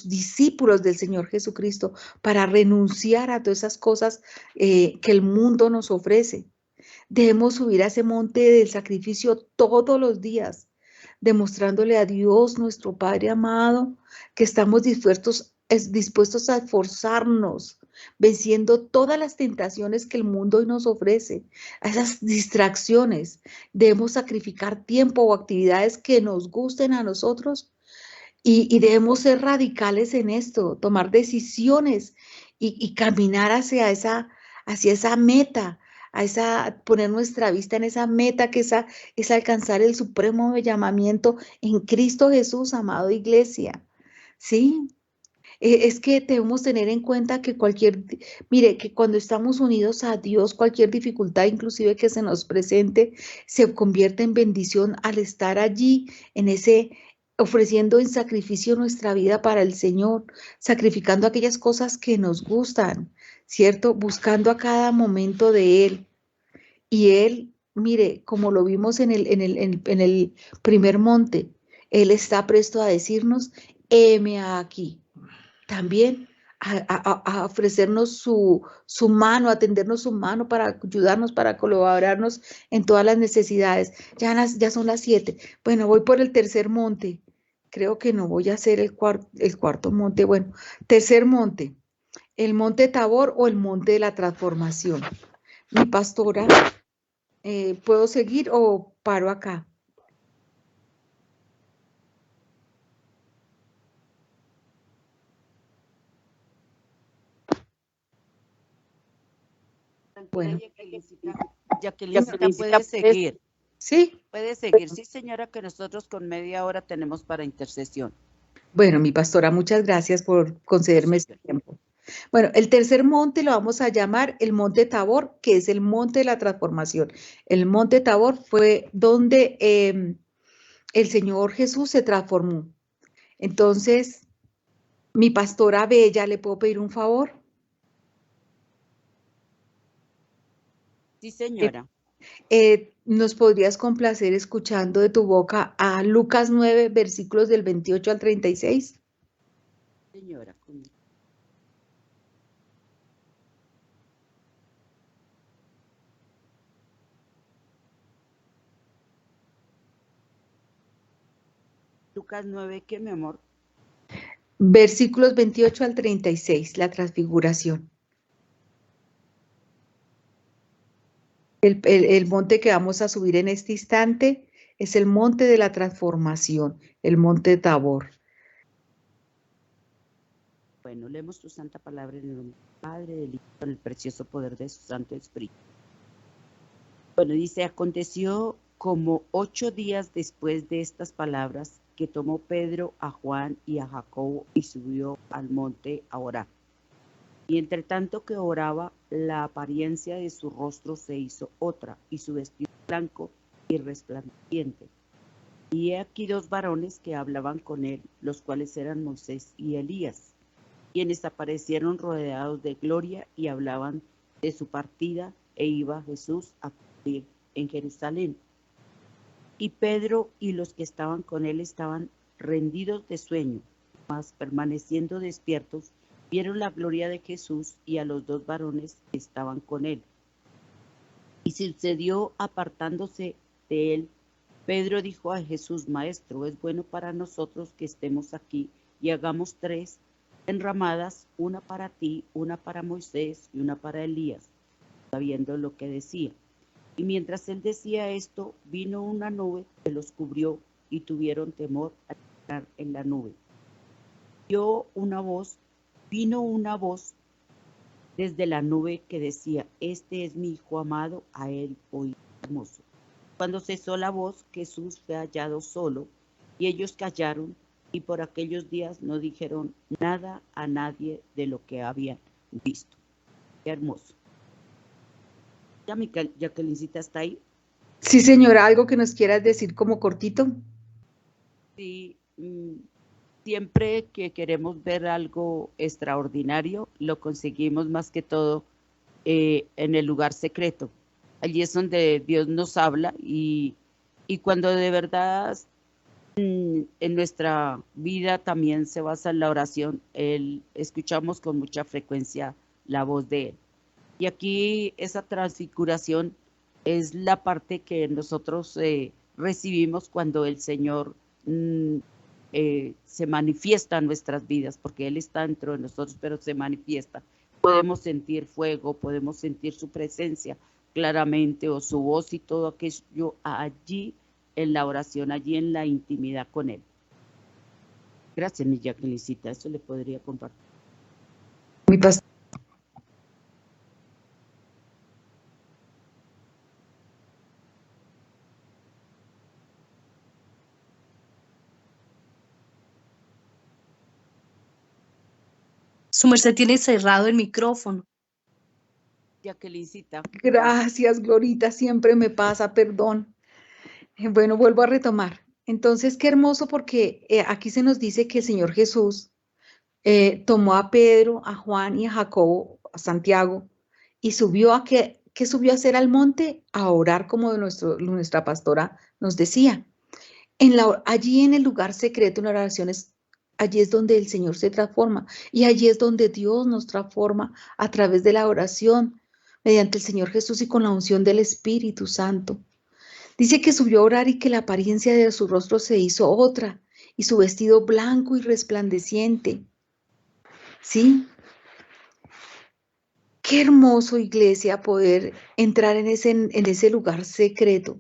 discípulos del Señor Jesucristo, para renunciar a todas esas cosas que el mundo nos ofrece. Debemos subir a ese monte del sacrificio todos los días, demostrándole a Dios, nuestro Padre amado, que estamos dispuestos a esforzarnos, venciendo todas las tentaciones que el mundo hoy nos ofrece, a esas distracciones. Debemos sacrificar tiempo o actividades que nos gusten a nosotros y debemos ser radicales en esto, tomar decisiones y caminar hacia esa meta, poner nuestra vista en esa meta que es alcanzar el supremo llamamiento en Cristo Jesús, amado iglesia. ¿Sí? Es que debemos tener en cuenta que mire, que cuando estamos unidos a Dios, cualquier dificultad inclusive que se nos presente, se convierte en bendición al estar allí, ofreciendo en sacrificio nuestra vida para el Señor, sacrificando aquellas cosas que nos gustan, ¿cierto? Buscando a cada momento de Él. Y Él, mire, como lo vimos en el primer monte, Él está presto a decirnos, heme aquí. También a ofrecernos su mano, a tendernos su mano para ayudarnos, para colaborarnos en todas las necesidades. Ya son las 7. Bueno, voy por el tercer monte. Creo que no voy a hacer el cuarto monte. Bueno, tercer monte, el monte Tabor o el monte de la transformación. Mi pastora, ¿puedo seguir o paro acá? Bueno, Jacquelincita puede seguir. ¿sí? Puede seguir. Sí, señora, que nosotros con media hora tenemos para intercesión. Bueno, mi pastora, muchas gracias por concederme este tiempo. Bueno, el tercer monte lo vamos a llamar el monte Tabor, que es el monte de la transformación. El monte Tabor fue donde el Señor Jesús se transformó. Entonces, mi pastora Bella, ¿le puedo pedir un favor? Sí, señora. ¿Nos podrías complacer escuchando de tu boca a Lucas 9, versículos del 28 al 36? Señora. Lucas 9, ¿qué, mi amor? Versículos 28 al 36, la transfiguración. El monte que vamos a subir en este instante es el monte de la transformación, el monte Tabor. Bueno, leemos tu santa palabra en el nombre del Padre, del Hijo, en el precioso poder de su Santo Espíritu. Bueno, dice, aconteció como 8 días después de estas palabras que tomó Pedro a Juan y a Jacobo y subió al monte a orar. Y entre tanto que oraba, la apariencia de su rostro se hizo otra, y su vestido blanco y resplandeciente. Y he aquí 2 varones que hablaban con él, los cuales eran Moisés y Elías, quienes aparecieron rodeados de gloria y hablaban de su partida, e iba Jesús a cumplir en Jerusalén. Y Pedro y los que estaban con él estaban rendidos de sueño, mas permaneciendo despiertos, vieron la gloria de Jesús y a los 2 varones que estaban con él. Y sucedió, apartándose de él, Pedro dijo a Jesús, Maestro, es bueno para nosotros que estemos aquí y hagamos 3 enramadas, una para ti, una para Moisés y una para Elías, sabiendo lo que decía. Y mientras él decía esto, vino una nube que los cubrió y tuvieron temor al entrar en la nube. Vino una voz desde la nube que decía: este es mi hijo amado, a él oíd hermoso. Cuando cesó la voz, Jesús fue hallado solo, y ellos callaron, y por aquellos días no dijeron nada a nadie de lo que habían visto. Qué hermoso. Ya, Jacquelincita, ¿está ahí? Sí, señora, ¿algo que nos quieras decir como cortito? Sí, siempre que queremos ver algo extraordinario, lo conseguimos más que todo en el lugar secreto. Allí es donde Dios nos habla y cuando de verdad en nuestra vida también se basa en la oración, escuchamos con mucha frecuencia la voz de Él. Y aquí esa transfiguración es la parte que nosotros recibimos cuando el Señor se manifiesta en nuestras vidas, porque Él está dentro de nosotros, pero se manifiesta. Podemos sentir fuego, podemos sentir su presencia claramente, o su voz y todo aquello allí en la oración, allí en la intimidad con Él. Gracias, mi Jacquelincita, eso le podría compartir. Mi pastor. Su merced tiene cerrado el micrófono. Jacquelincita. Gracias, Glorita, siempre me pasa, perdón. Bueno, vuelvo a retomar. Entonces, qué hermoso porque aquí se nos dice que el Señor Jesús tomó a Pedro, a Juan y a Jacobo, a Santiago, y subió a ¿qué subió a hacer al monte? A orar, como nuestra pastora nos decía. Allí en el lugar secreto, en la oración, allí es donde el Señor se transforma, y allí es donde Dios nos transforma a través de la oración, mediante el Señor Jesús y con la unción del Espíritu Santo. Dice que subió a orar y que la apariencia de su rostro se hizo otra, y su vestido blanco y resplandeciente. ¿Sí? Qué hermoso, iglesia, poder entrar en ese lugar secreto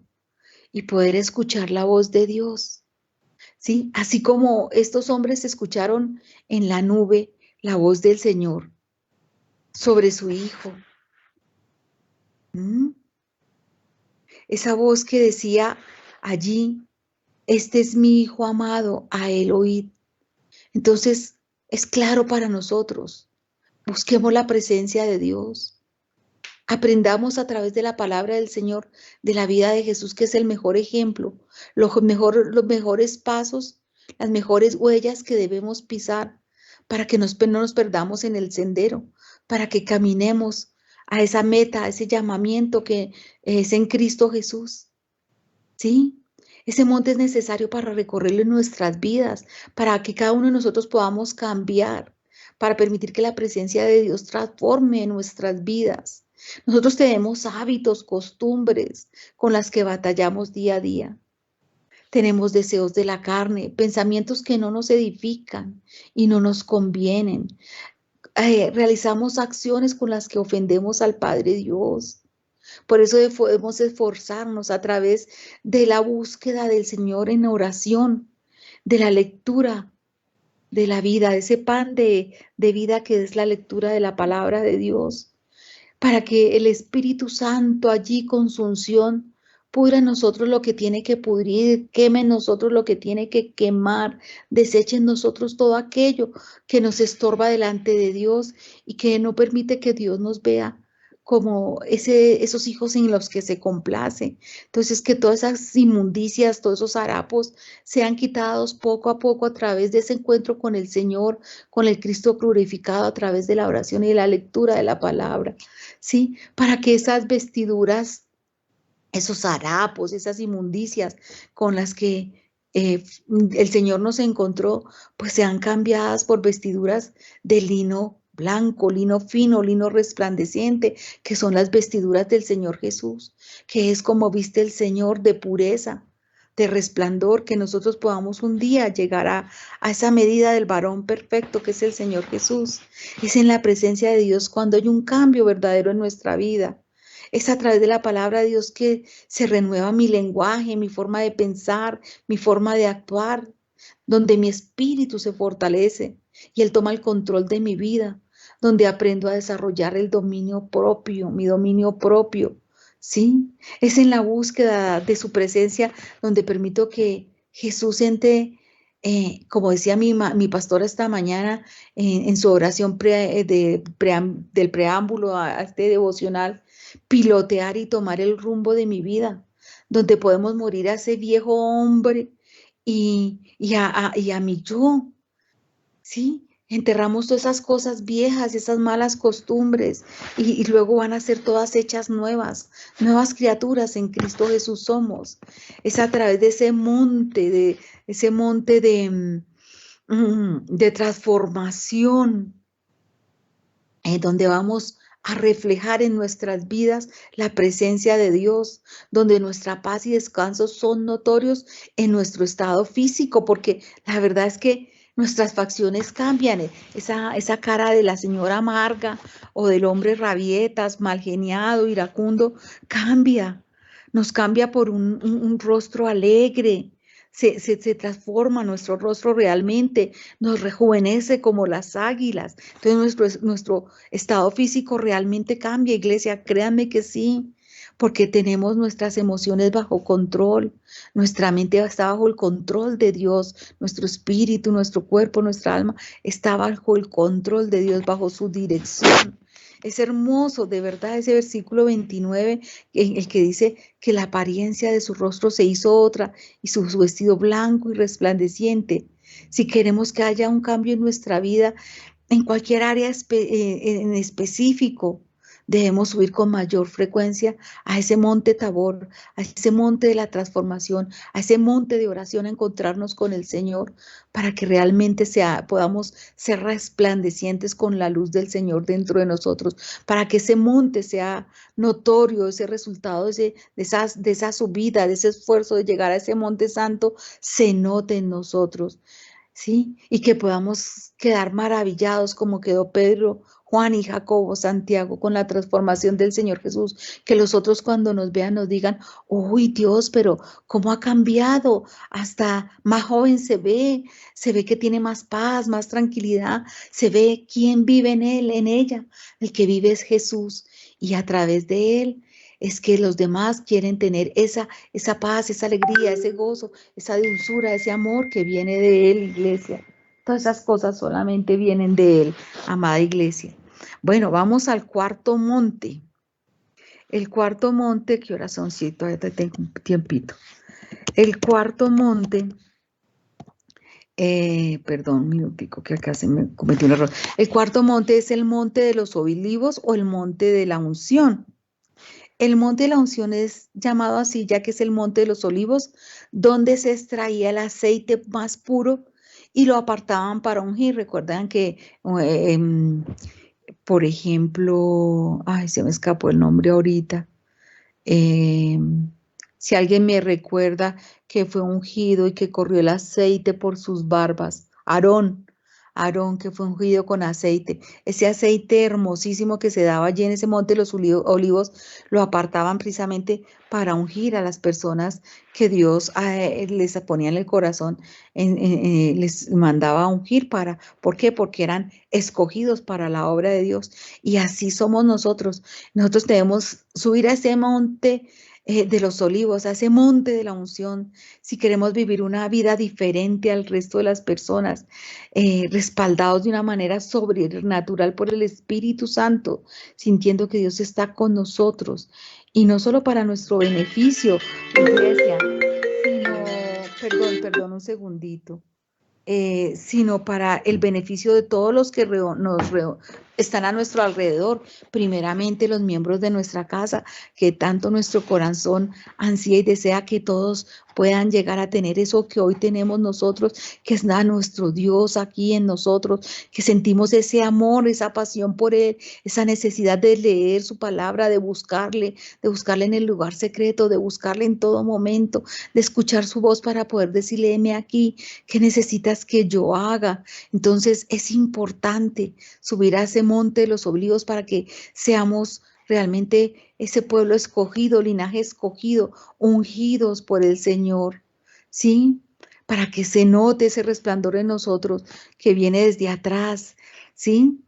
y poder escuchar la voz de Dios. ¿Sí? Así como estos hombres escucharon en la nube la voz del Señor sobre su hijo. Esa voz que decía allí: este es mi hijo amado, a él oíd. Entonces, es claro para nosotros. Busquemos la presencia de Dios. Aprendamos a través de la palabra del Señor, de la vida de Jesús, que es el mejor ejemplo, los mejores pasos, las mejores huellas que debemos pisar para que no nos perdamos en el sendero, para que caminemos a esa meta, a ese llamamiento que es en Cristo Jesús. ¿Sí? Ese monte es necesario para recorrerlo en nuestras vidas, para que cada uno de nosotros podamos cambiar, para permitir que la presencia de Dios transforme nuestras vidas. Nosotros tenemos hábitos, costumbres con las que batallamos día a día. Tenemos deseos de la carne, pensamientos que no nos edifican y no nos convienen. Realizamos acciones con las que ofendemos al Padre Dios. Por eso debemos esforzarnos a través de la búsqueda del Señor en oración, de la lectura de la vida, de ese pan de vida que es la lectura de la palabra de Dios, para que el Espíritu Santo allí con su unción pudra en nosotros lo que tiene que pudrir, queme en nosotros lo que tiene que quemar, deseche en nosotros todo aquello que nos estorba delante de Dios y que no permite que Dios nos vea como esos hijos en los que se complace. Entonces, que todas esas inmundicias, todos esos harapos sean quitados poco a poco a través de ese encuentro con el Señor, con el Cristo glorificado, a través de la oración y la lectura de la palabra, ¿sí? Para que esas vestiduras, esos harapos, esas inmundicias con las que el Señor nos encontró, pues sean cambiadas por vestiduras de lino blanco, lino fino, lino resplandeciente, que son las vestiduras del Señor Jesús, que es como viste el Señor, de pureza, de resplandor, que nosotros podamos un día llegar a esa medida del varón perfecto que es el Señor Jesús. Es en la presencia de Dios cuando hay un cambio verdadero en nuestra vida. Es a través de la palabra de Dios que se renueva mi lenguaje, mi forma de pensar, mi forma de actuar, donde mi espíritu se fortalece y Él toma el control de mi vida, donde aprendo a desarrollar el dominio propio, mi dominio propio. ¿Sí? Es en la búsqueda de su presencia donde permito que Jesús entre, como decía mi pastora esta mañana en su oración del preámbulo a este devocional, pilotear y tomar el rumbo de mi vida, donde podemos morir a ese viejo hombre y a mi yo, ¿sí? Enterramos todas esas cosas viejas, esas malas costumbres, y luego van a ser todas hechas nuevas, nuevas criaturas en Cristo Jesús somos. Es a través de ese monte de transformación, donde vamos a reflejar en nuestras vidas la presencia de Dios, donde nuestra paz y descanso son notorios en nuestro estado físico, porque la verdad es que nuestras facciones cambian. Esa cara de la señora amarga o del hombre rabietas, mal geniado, iracundo, cambia. Nos cambia por un rostro alegre. Se transforma nuestro rostro realmente, nos rejuvenece como las águilas. Entonces nuestro estado físico realmente cambia, iglesia, créanme que sí, porque tenemos nuestras emociones bajo control, nuestra mente está bajo el control de Dios, nuestro espíritu, nuestro cuerpo, nuestra alma está bajo el control de Dios, bajo su dirección. Es hermoso, de verdad, ese versículo 29, en el que dice que la apariencia de su rostro se hizo otra y su vestido blanco y resplandeciente. Si queremos que haya un cambio en nuestra vida, en cualquier área en específico, debemos subir con mayor frecuencia a ese monte Tabor, a ese monte de la transformación, a ese monte de oración, a encontrarnos con el Señor, para que realmente podamos ser resplandecientes con la luz del Señor dentro de nosotros, para que ese monte sea notorio, ese resultado de esa subida, de ese esfuerzo de llegar a ese monte santo, se note en nosotros. ¿Sí? Y que podamos quedar maravillados como quedó Pedro, Juan y Jacobo, Santiago, con la transformación del Señor Jesús, que los otros cuando nos vean nos digan, uy Dios, pero ¿cómo ha cambiado? Hasta más joven se ve que tiene más paz, más tranquilidad, se ve quién vive en él, en ella, el que vive es Jesús, y a través de él es que los demás quieren tener esa paz, esa alegría, ese gozo, esa dulzura, ese amor que viene de Él, iglesia. Todas esas cosas solamente vienen de Él, amada iglesia. Bueno, vamos al cuarto monte. El cuarto monte, ¿qué horas son? Sí, todavía tengo un tiempito. El cuarto monte, perdón, un minutico, que acá se me cometió un error. El cuarto monte es el monte de los olivos o el monte de la unción. El monte de la unción es llamado así ya que es el monte de los olivos, donde se extraía el aceite más puro y lo apartaban para ungir. Recuerdan que, por ejemplo, ay, se me escapó el nombre ahorita. Si alguien me recuerda que fue ungido y que corrió el aceite por sus barbas, Aarón que fue ungido con aceite, ese aceite hermosísimo que se daba allí en ese monte de los olivos, lo apartaban precisamente para ungir a las personas que Dios les ponía en el corazón, les mandaba a ungir ¿por qué? Porque eran escogidos para la obra de Dios, y así somos nosotros debemos subir a ese monte de los olivos, a ese monte de la unción, si queremos vivir una vida diferente al resto de las personas, respaldados de una manera sobrenatural por el Espíritu Santo, sintiendo que Dios está con nosotros, y no solo para nuestro beneficio, iglesia, sino, perdón, un segundito, sino para el beneficio de todos los que están a nuestro alrededor, primeramente los miembros de nuestra casa, que tanto nuestro corazón ansía y desea que todos puedan llegar a tener eso que hoy tenemos nosotros, que es nuestro Dios aquí en nosotros, que sentimos ese amor, esa pasión por Él, esa necesidad de leer su palabra, de buscarle en el lugar secreto, de buscarle en todo momento, de escuchar su voz para poder decirle, heme aquí, ¿qué necesitas que yo haga? Entonces es importante subir a ese monte de los olivos para que seamos realmente ese pueblo escogido, linaje escogido, ungidos por el Señor, ¿sí? Para que se note ese resplandor en nosotros que viene desde atrás, ¿sí?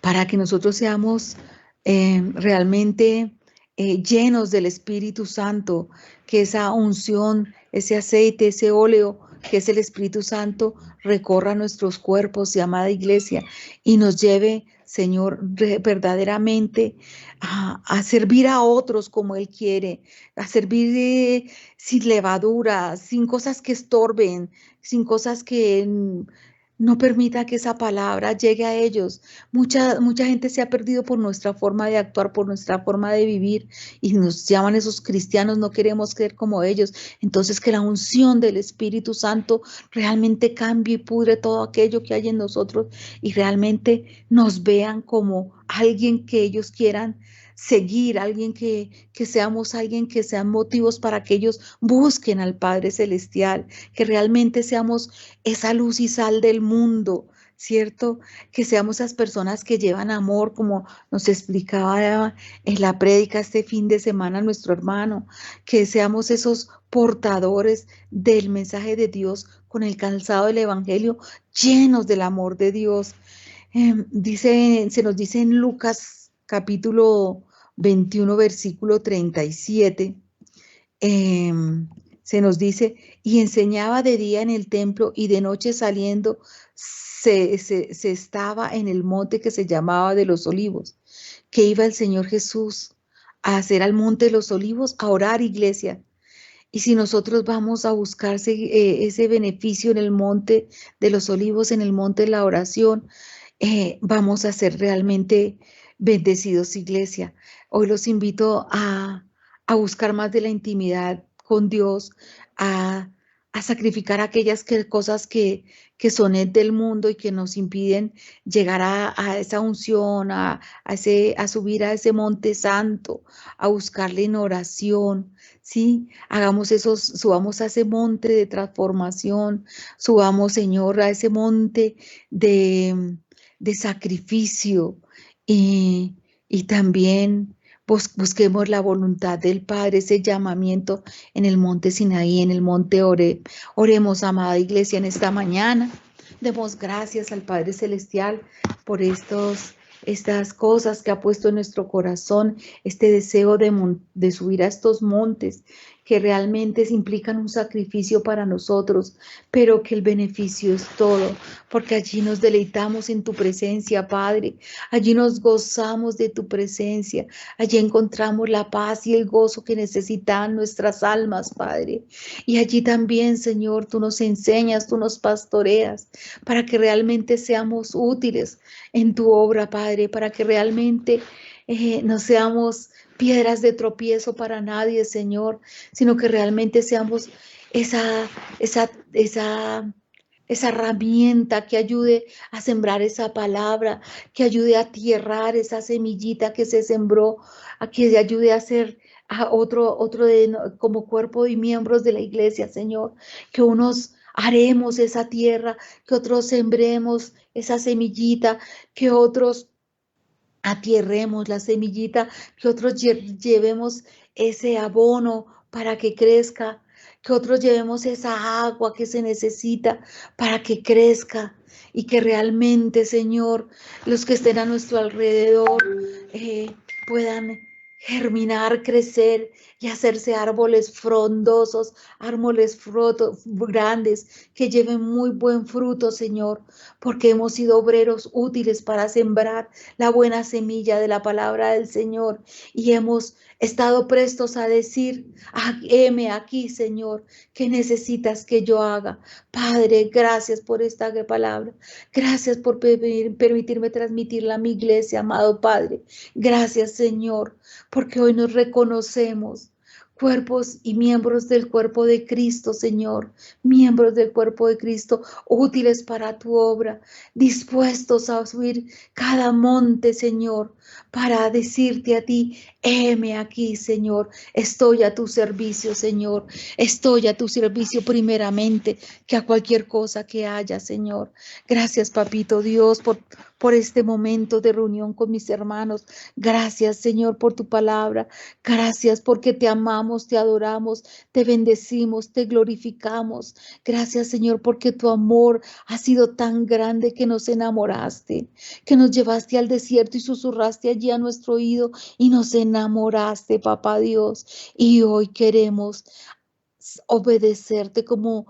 Para que nosotros seamos realmente llenos del Espíritu Santo, que esa unción, ese aceite, ese óleo, que es el Espíritu Santo, recorra nuestros cuerpos, amada iglesia, y nos lleve, Señor, verdaderamente a servir a otros como Él quiere, a servir sin levadura, sin cosas que estorben, sin cosas que no permita que esa palabra llegue a ellos. Mucha gente se ha perdido por nuestra forma de actuar, por nuestra forma de vivir, y nos llaman esos cristianos, no queremos ser como ellos. Entonces, que la unción del Espíritu Santo realmente cambie y pudre todo aquello que hay en nosotros y realmente nos vean como alguien que ellos quieran seguir, alguien que seamos alguien que sean motivos para que ellos busquen al Padre Celestial, que realmente seamos esa luz y sal del mundo, ¿cierto? Que seamos esas personas que llevan amor, como nos explicaba en la prédica este fin de semana nuestro hermano, que seamos esos portadores del mensaje de Dios con el calzado del Evangelio, llenos del amor de Dios. Se nos dice en Lucas capítulo 21, versículo 37, se nos dice, y enseñaba de día en el templo y de noche saliendo se estaba en el monte que se llamaba de los Olivos, que iba el Señor Jesús a hacer al monte de los Olivos, a orar, iglesia. Y si nosotros vamos a buscar ese beneficio en el monte de los Olivos, en el monte de la oración, vamos a ser realmente bendecidos, iglesia. Hoy los invito a buscar más de la intimidad con Dios, a sacrificar aquellas cosas que son del mundo y que nos impiden llegar a esa unción, a subir a ese monte santo, a buscarle en oración, ¿sí? Hagamos esos, subamos a ese monte de transformación, subamos, Señor, a ese monte de sacrificio y también busquemos la voluntad del Padre, ese llamamiento en el monte Sinaí, en el monte Oreb. Oremos, amada iglesia, en esta mañana. Demos gracias al Padre Celestial por estas cosas que ha puesto en nuestro corazón, este deseo de subir a estos montes que realmente implican un sacrificio para nosotros, pero que el beneficio es todo, porque allí nos deleitamos en tu presencia, Padre, allí nos gozamos de tu presencia, allí encontramos la paz y el gozo que necesitan nuestras almas, Padre, y allí también, Señor, tú nos enseñas, tú nos pastoreas, para que realmente seamos útiles en tu obra, Padre, para que realmente no seamos piedras de tropiezo para nadie, Señor, sino que realmente seamos esa herramienta que ayude a sembrar esa palabra, que ayude a tierrar esa semillita que se sembró, a que ayude a hacer a otro como cuerpo y miembros de la iglesia, Señor, que unos haremos esa tierra, que otros sembremos esa semillita, que otros atierremos la semillita, que otros llevemos ese abono para que crezca, que otros llevemos esa agua que se necesita para que crezca y que realmente, Señor, los que estén a nuestro alrededor puedan germinar, crecer y hacerse árboles frondosos, árboles grandes que lleven muy buen fruto, Señor, porque hemos sido obreros útiles para sembrar la buena semilla de la palabra del Señor y hemos estado prestos a decir, heme aquí, Señor, ¿qué necesitas que yo haga? Padre, gracias por esta palabra, gracias por permitirme transmitirla a mi iglesia, amado Padre, gracias, Señor, porque hoy nos reconocemos cuerpos y miembros del cuerpo de Cristo, Señor, miembros del cuerpo de Cristo, útiles para tu obra, dispuestos a subir cada monte, Señor, para decirte a ti, heme aquí, Señor, estoy a tu servicio, Señor, estoy a tu servicio primeramente que a cualquier cosa que haya, Señor. Gracias, Papito Dios, por este momento de reunión con mis hermanos. Gracias, Señor, por tu palabra. Gracias porque te amamos, te adoramos, te bendecimos, te glorificamos. Gracias, Señor, porque tu amor ha sido tan grande que nos enamoraste, que nos llevaste al desierto y susurraste allí a nuestro oído y nos enamoraste, Papá Dios. Y hoy queremos obedecerte como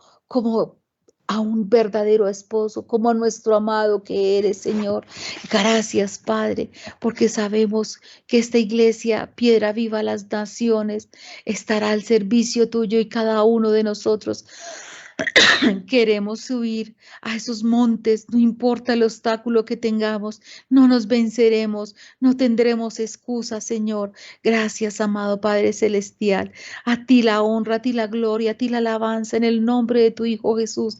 a un verdadero esposo, como a nuestro amado que eres, Señor. Gracias, Padre, porque sabemos que esta iglesia, Piedra Viva a las Naciones, estará al servicio tuyo y cada uno de nosotros queremos subir a esos montes, no importa el obstáculo que tengamos, no nos venceremos, no tendremos excusa, Señor. Gracias, amado Padre Celestial. A ti la honra, a ti la gloria, a ti la alabanza en el nombre de tu Hijo Jesús.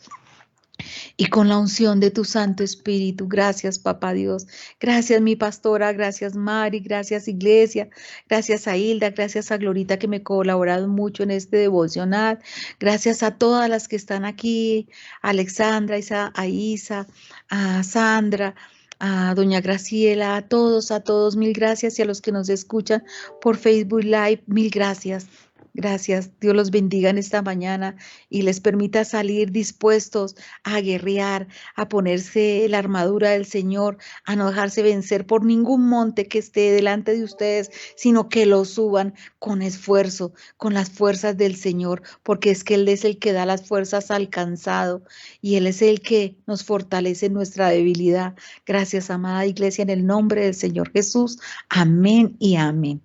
Y con la unción de tu Santo Espíritu. Gracias, Papá Dios. Gracias, mi pastora. Gracias, Mari. Gracias, Iglesia. Gracias a Hilda. Gracias a Glorita que me ha colaborado mucho en este devocional. Gracias a todas las que están aquí. A Alexandra, a Isa, a Sandra, a doña Graciela, a todos, mil gracias. Y a los que nos escuchan por Facebook Live, mil gracias. Gracias, Dios los bendiga en esta mañana y les permita salir dispuestos a guerrear, a ponerse la armadura del Señor, a no dejarse vencer por ningún monte que esté delante de ustedes, sino que lo suban con esfuerzo, con las fuerzas del Señor, porque es que Él es el que da las fuerzas al cansado y Él es el que nos fortalece en nuestra debilidad. Gracias, amada iglesia, en el nombre del Señor Jesús. Amén y amén.